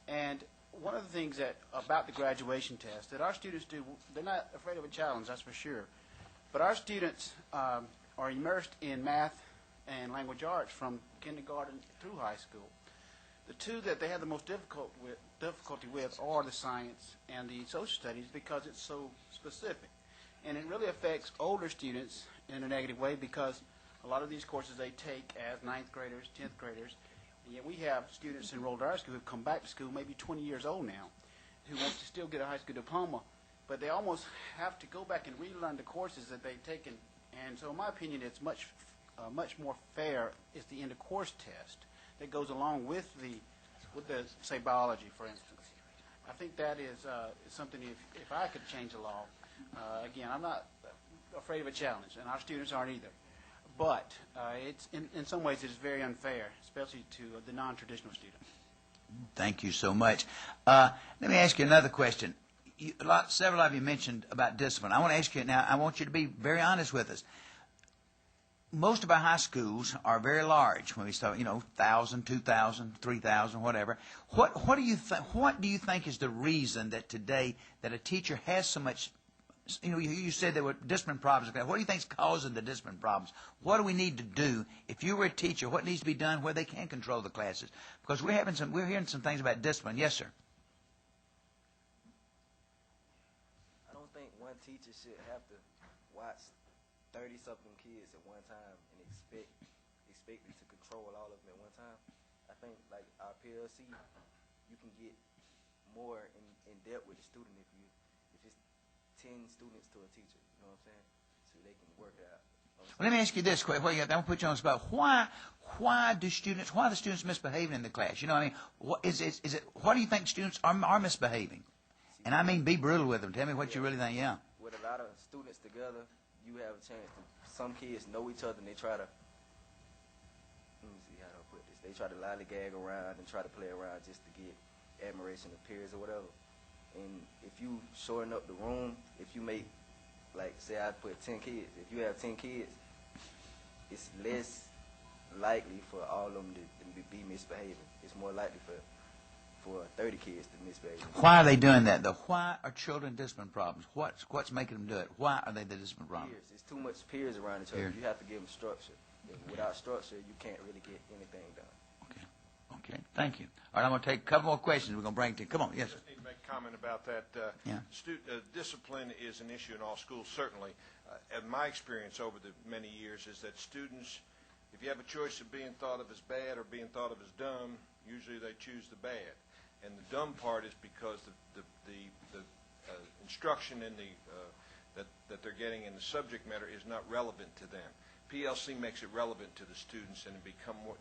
And one of the things about the graduation test that our students do, they're not afraid of a challenge, that's for sure. But our students are immersed in math and language arts from kindergarten through high school. The two that they have the most difficulty with are the science and the social studies, because it's so specific. And it really affects older students in a negative way, because a lot of these courses they take as 9th graders, 10th graders, and yet we have students enrolled at our school who come back to school maybe 20 years old now, who want to still get a high school diploma, but they almost have to go back and relearn the courses that they've taken. And so in my opinion, it's much more fair is the end-of-course test that goes along with the say, biology, for instance. I think that is something, if I could change the law, again, I'm not afraid of a challenge, and our students aren't either. But it's in some ways it is very unfair, especially to the non-traditional student. Thank you so much. Let me ask you another question. Several of you mentioned about discipline. I want to ask you now, I want you to be very honest with us. most of our high schools are very large. When we start, 1,000, 2,000, 3,000, whatever. What do you think is the reason that today that a teacher has so much? You said there were discipline problems. What do you think is causing the discipline problems? What do we need to do? If you were a teacher, what needs to be done where they can control the classes? Because we're hearing some things about discipline. Yes, sir. I don't think one teacher should have to watch 30-something kids at one time and expect them to control all of them at one time. I think, like our PLC, you can get more in depth with the student if it's 10 students to a teacher. You know what I'm saying? So they can work it out. Well, let me ask you this quick. I'm gonna put you on the spot. Why are the students misbehaving in the class? I mean, what is it? Why do you think students are misbehaving? And I mean, be brutal with them. Tell me what you really think. Yeah. With a lot of students together, you have a chance to. Some kids know each other and they try to. Let me see how to put this. They try to lollygag around and try to play around just to get admiration of peers or whatever. And if you shorten up the room, if you make, like, say I put 10 kids. If you have 10 kids, it's less likely for all of them to be misbehaving. It's more likely for 30 kids to misbehave. Why are they doing that, though? Why are children discipline problems? What's making them do it? Why are they the discipline problem? Peers. It's too much peers around each other. You have to give them structure. Without structure, you can't really get anything done. Okay, thank you. All right, I'm going to take a couple more questions. We're going to bring to you. Come on, yes, sir. I just need to make a comment about that. Discipline is an issue in all schools, certainly. And my experience over the many years is that students, if you have a choice of being thought of as bad or being thought of as dumb, usually they choose the bad. And the dumb part is because the instruction in that they're getting in the subject matter is not relevant to them. PLC makes it relevant to the students, and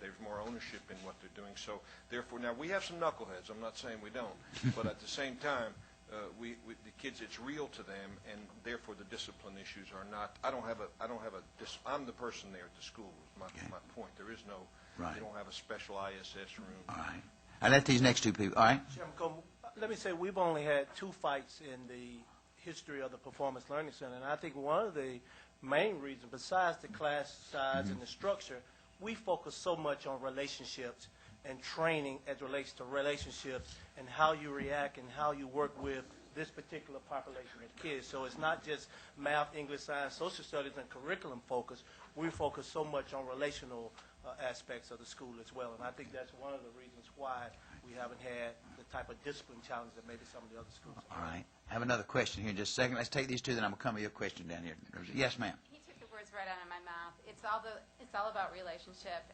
there's more ownership in what they're doing. So, therefore, now we have some knuckleheads. I'm not saying we don't, but at the same time, the kids, it's real to them, and therefore the discipline issues are not. I'm the person there at the school. Is my point. There is no. Right. They don't have a special ISS room. All right. I let these next two people. All right. Chairman, let me say we've only had 2 fights in the history of the Performance Learning Center, and I think one of the main reason, besides the class size and the structure, we focus so much on relationships and training as relates to relationships and how you react and how you work with this particular population of kids. So it's not just math, English, science, social studies, and curriculum focus. We focus so much on relational aspects of the school as well. And I think that's one of the reasons why we haven't had the type of discipline challenge that maybe some of the other schools have. All right. I have another question here in just a second. Let's take these two, then I'm going to come to your question down here. Yes, ma'am. He took the words right out of my mouth. It's all about relationship.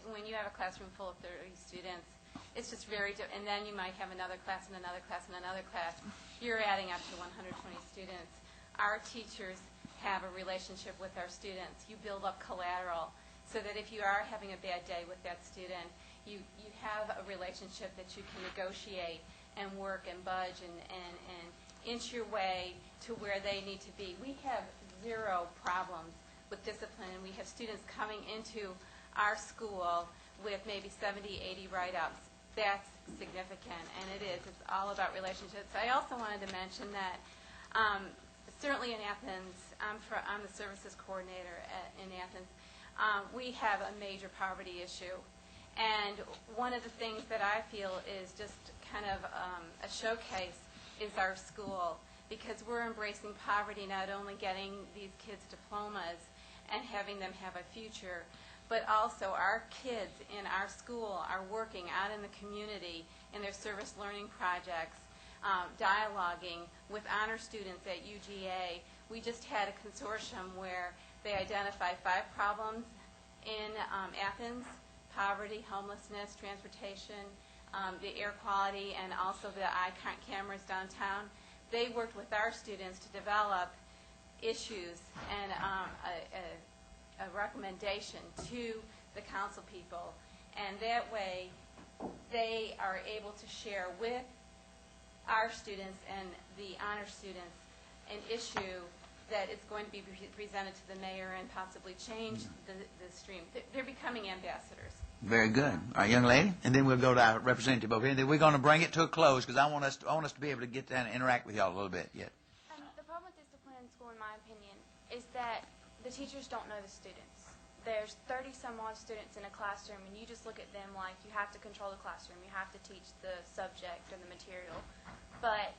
When you have a classroom full of 30 students, it's just and then you might have another class and another class and another class. You're adding up to 120 students. Our teachers have a relationship with our students. You build up collateral so that if you are having a bad day with that student, you have a relationship that you can negotiate and work and budge and inch your way to where they need to be. We have 0 problems with discipline, and we have students coming into our school with maybe 70, 80 write-ups. That's significant, and it is. It's all about relationships. I also wanted to mention that certainly in Athens, I'm the services coordinator in Athens, we have a major poverty issue. And one of the things that I feel is just kind of a showcase is our school, because we're embracing poverty, not only getting these kids diplomas and having them have a future, but also our kids in our school are working out in the community in their service learning projects, dialoguing with honor students at UGA. We just had a consortium where they identified 5 problems in Athens: poverty, homelessness, transportation, the air quality, and also the eye cameras downtown. They worked with our students to develop issues and a recommendation to the council people, and that way they are able to share with our students and the honor students an issue that is going to be presented to the mayor and possibly change the stream. They're becoming ambassadors. Very good. All right, young lady, and then we'll go to our representative over here. And then we're going to bring it to a close because I want us to be able to get down and interact with y'all a little bit. Yeah. The problem with discipline in school, in my opinion, is that the teachers don't know the students. there's 30 some odd students in a classroom, and you just look at them like you have to control the classroom, you have to teach the subject or the material. But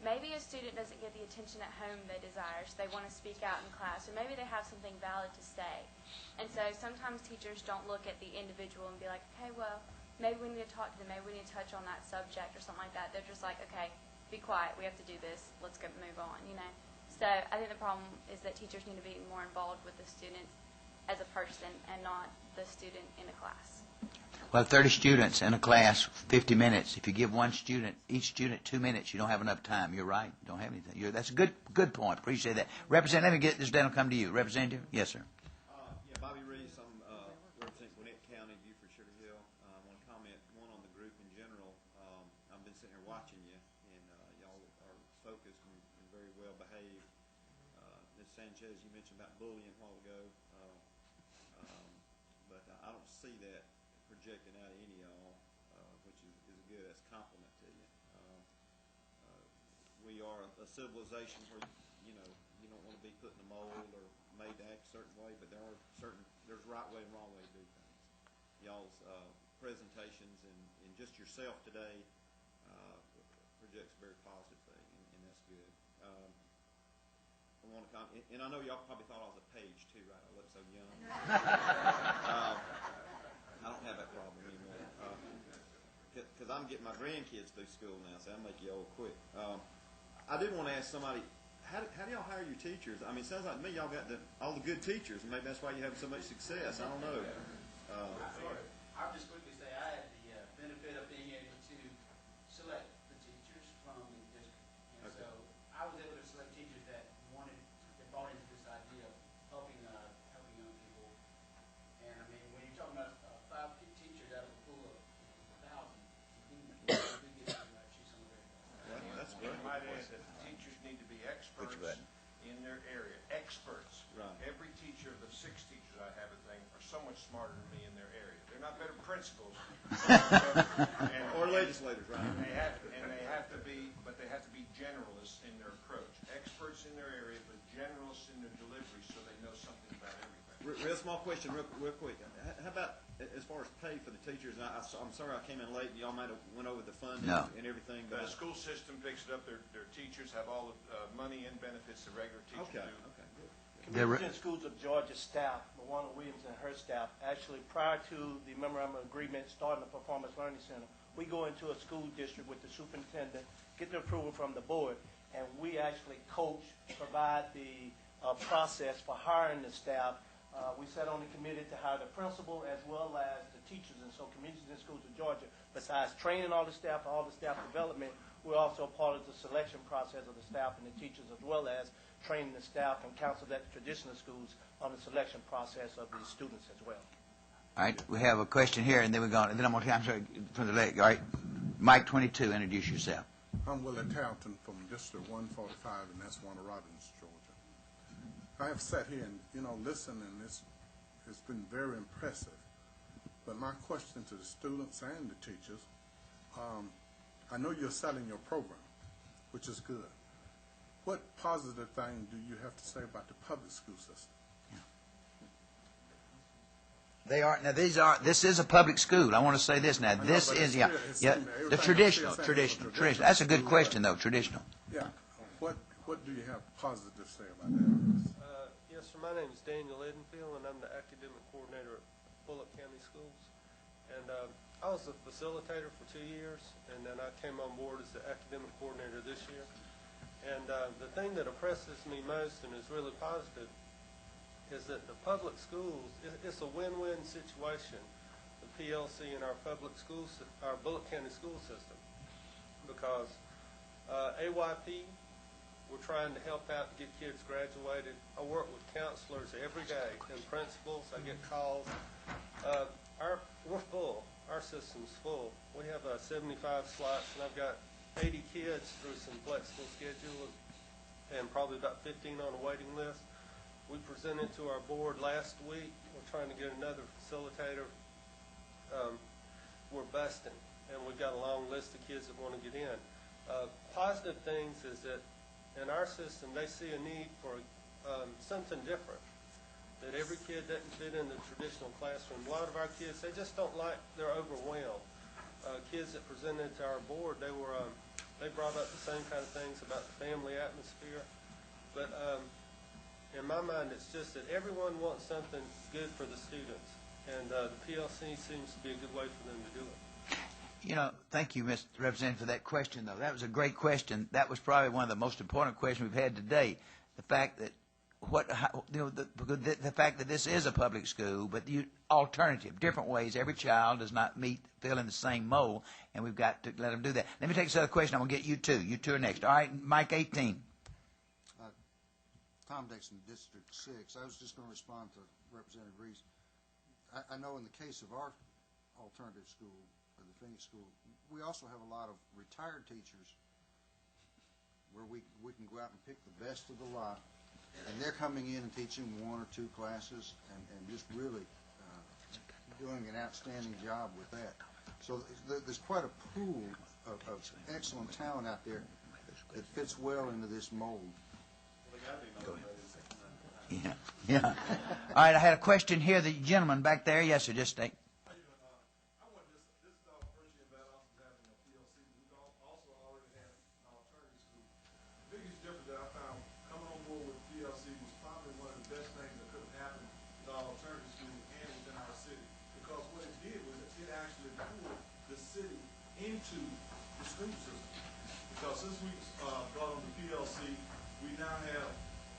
maybe a student doesn't get the attention at home they desire, so they want to speak out in class, or maybe they have something valid to say. And so sometimes teachers don't look at the individual and be like, okay, well, maybe we need to talk to them, maybe we need to touch on that subject or something like that. They're just like, okay, be quiet, we have to do this, let's go move on, you know. So I think the problem is that teachers need to be more involved with the students as a person and not the student in a class. Well, 30 students in a class, 50 minutes. If you give each student 2 minutes, you don't have enough time. You're right. You don't have anything. That's a good point. Appreciate that. Representative, let me get this down and come to you. Representative? Yes, sir. Yeah, Bobby Reese. I'm representing Gwinnett County, Beaufort, Sugar Hill. I want to comment, one, on the group in general. I've been sitting here watching you, and y'all are focused and very well behaved. Ms. Sanchez, you mentioned about bullying a while ago, but I don't see that projecting out of any of y'all, which is good. That's a compliment to you. We are a civilization where, you don't want to be put in a mold or made to act a certain way, but there's right way and wrong way to do things. Y'all's presentations and just yourself today projects a very positive thing, and that's good. I want to comment, and I know y'all probably thought I was a page too, right? I look so young. I don't have that problem anymore, because I'm getting my grandkids through school now, so I'll make you old quick. I did want to ask somebody, how do y'all hire your teachers? I mean, it sounds like to me y'all got all the good teachers, and maybe that's why you have so much success. I don't know. I'll just quickly say I had the benefit of being able to select the teachers from the district, and so I was able to select teachers that bought into this idea of helping young people. And I mean, when you're talking about 5 teachers out of a pool of 1,000, you do get to choose some of their. Well, that's good. I might add that teachers need to be experts in their area. Experts. Right. Every teacher of the 6 teachers I have, I think, are so much smarter than me in their area. They're not better principals. Or legislators, right? And they have to be, but they have to be generalists in their approach. Experts in their area, but generalists in their delivery, so they know something about everything. Real small question, real quick. How about as far as pay for the teachers? I'm sorry I came in late, and y'all might have went over the funding and everything. But The school system picks it up. Their teachers have all the money and benefits the regular teachers do. Okay, good. Community Schools of Georgia staff, Moana Williams and her staff, actually prior to the memorandum of agreement starting the Performance Learning Center, we go into a school district with the superintendent, get the approval from the board, and we actually coach, provide the process for hiring the staff. We sat on the committee to hire the principal as well as the teachers, and so Community Schools of Georgia, besides training all the staff development, we're also part of the selection process of the staff and the teachers, as well as training the staff and counsel at the traditional schools on the selection process of the students as well. All right, we have a question here, and then we're going. And then I'm sorry, from the leg. All right, Mike 22, introduce yourself. I'm Willie Tarleton from District 145, and that's Warner Robins, Georgia. I have sat here and listened, and it's been very impressive. But my question to the students and the teachers, I know you're selling your program, which is good. What positive thing do you have to say about the public school system? They are now. This is a public school. I want to say this now. This is the traditional. That's a good question though. Traditional. Yeah. What do you have positive to say about that? Yes, sir. My name is Daniel Edenfield, and I'm the academic coordinator at Bullock County Schools. And I was a facilitator for 2 years, and then I came on board as the academic coordinator this year. And the thing that impresses me most and is really positive is that the public schools, it's a win-win situation, the PLC and our public schools, our Bullock County school system, because AYP, we're trying to help out and get kids graduated. I work with counselors every day and principals. I get calls. We're full. Our system's full. We have 75 slots, and I've got 80 kids through some flexible schedules and probably about 15 on a waiting list. We presented to our board last week. We're trying to get another facilitator. We're busting, and we've got a long list of kids that want to get in. Positive things is that in our system, they see a need for something different. that every kid doesn't fit in the traditional classroom. A lot of our kids, they just don't like, they're overwhelmed. Kids that presented to our board, they brought up the same kind of things about the family atmosphere. But in my mind, it's just that everyone wants something good for the students, and the PLC seems to be a good way for them to do it. You know, thank you, Mr. Representative, for that question, though. That was a great question. That was probably one of the most important questions we've had today. The fact that the fact that this is a public school, but alternative, different ways. Every child does not fill in the same mold, and we've got to let them do that. Let me take this other question. I'm going to get you two. You two are next. All right, Mike 18. Tom Dixon, District 6. I was just going to respond to Representative Reese. I know in the case of our alternative school, the Phoenix School, we also have a lot of retired teachers where we can go out and pick the best of the lot, and they're coming in and teaching 1 or 2 classes and just really doing an outstanding job with that. So there's quite a pool of excellent talent out there that fits well into this mold. Yeah. All right, I had a question here. The gentleman back there. Yes, sir, just stay. into the school system. Because since we brought on the PLC, we now have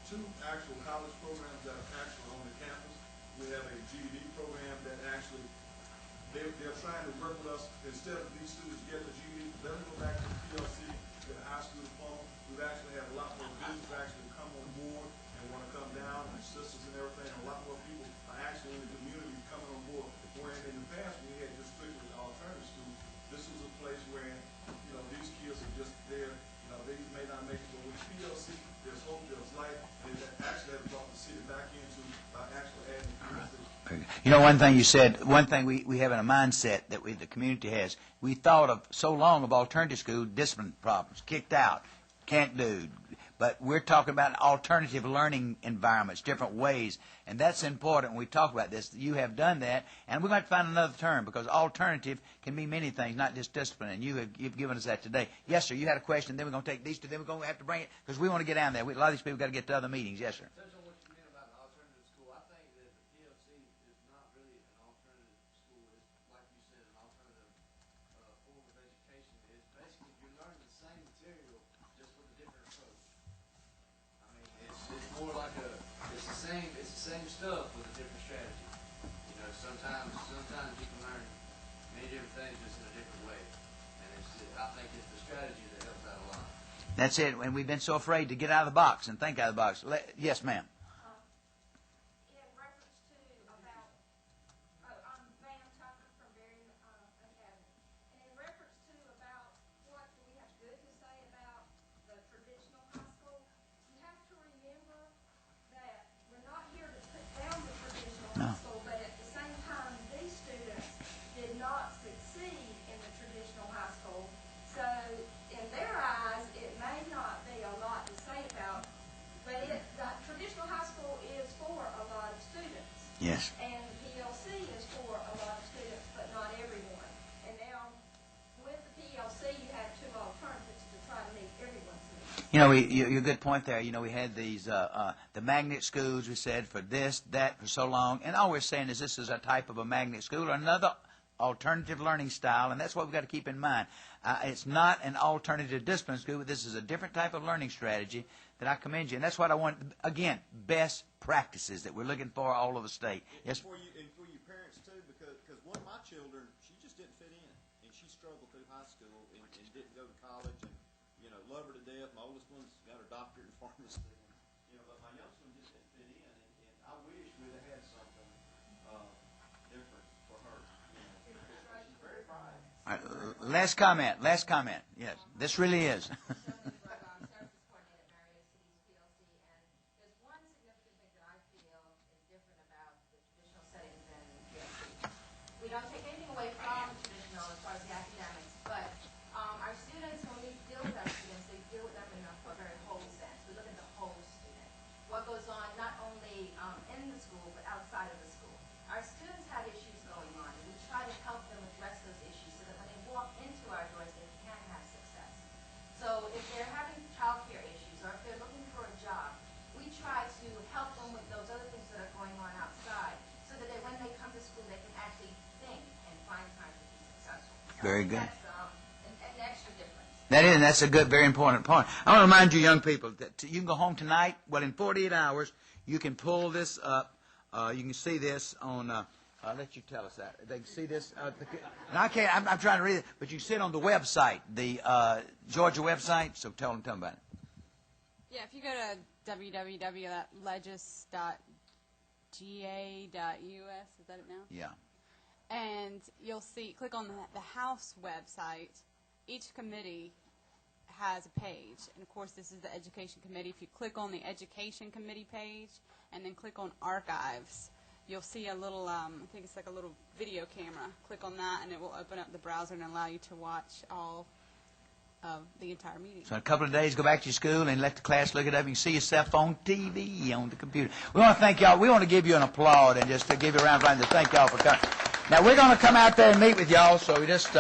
2 actual college programs that are actually on the campus. We have a GED program that actually, they're trying to work with us. Instead of these students getting a GED, let them go back to the PLC, get a high school diploma. We've actually had a lot more business actually come on board and want to come down, and sisters and everything. A lot more people are actually in the community coming on board. Where in the past, we had just strictly alternative schools. This was a place where, these kids are just there. They may not make it, but with PLC, there's hope, there's life, and it actually has brought the city back into by actually adding PLC. You know, one thing you said, one thing we have in a mindset that the community has, we thought of so long of alternative school, discipline problems, kicked out, can't do. But we're talking about alternative learning environments, different ways, and that's important when we talk about this. You have done that, and we're going to find another term, because alternative can mean many things, not just discipline, and you've given us that today. Yes, sir, you had a question, then we're going to take these two, then we're going to have to bring it, because we want to get down there. A lot of these people got to get to other meetings. Yes, sir. It's the same stuff with a different strategy. Sometimes you can learn many different things just in a different way, and I think it's the strategy that helps out a lot. That's it. And we've been so afraid to get out of the box and think out of the box. Yes, ma'am. Yes. And PLC is for a lot of students, but not everyone. And now, with the PLC, you have 2 alternatives to try to meet everyone's needs. You're a good point there. We had these, the magnet schools, we said, for this, that, for so long. And all we're saying is this is a type of a magnet school or another alternative learning style, and that's what we've got to keep in mind. It's not an alternative discipline school, but this is a different type of learning strategy that I commend you. And that's what I want, again, best practices that we're looking for all over the state. Yes. And for you parents, too, because one of my children, she just didn't fit in, and she struggled through high school and didn't go to college, and, love her to death. My oldest one's got her doctorate in pharmacy. But my youngest one just didn't fit in, and I wish we'd have had something different for her. She's very bright. All right, last comment. Yes, this really is. We don't take anything away from traditional as far as the academics, but our students, when we deal with our students, they deal with them in a very whole sense. We look at the whole student. What goes on not only in the school, if they're having childcare issues or if they're looking for a job, we try to help them with those other things that are going on outside so that when they come to school, they can actually think and find time to be successful. So Very good. That's an extra difference. That is, and that's a good, very important point. I want to remind you, young people, that you can go home tonight. Well, in 48 hours, you can pull this up. You can see this on. I'll let you tell us that. They can see this. And I can't. I'm trying to read it, but you can see it on the website, the Georgia website. So tell them about it. Yeah, if you go to www.legis.ga.us, is that it now? Yeah. And you'll see, click on the House website. Each committee has a page, and of course this is the Education Committee. If you click on the Education Committee page and then click on Archives, you'll see a little, I think it's like a little video camera. Click on that and it will open up the browser and allow you to watch all of the entire meeting. So in a couple of days, go back to your school and let the class look it up. You can see yourself on TV, on the computer. We want to thank y'all. We want to give you an applaud and just to give you a round of applause to thank y'all for coming. Now, we're going to come out there and meet with y'all, so we just...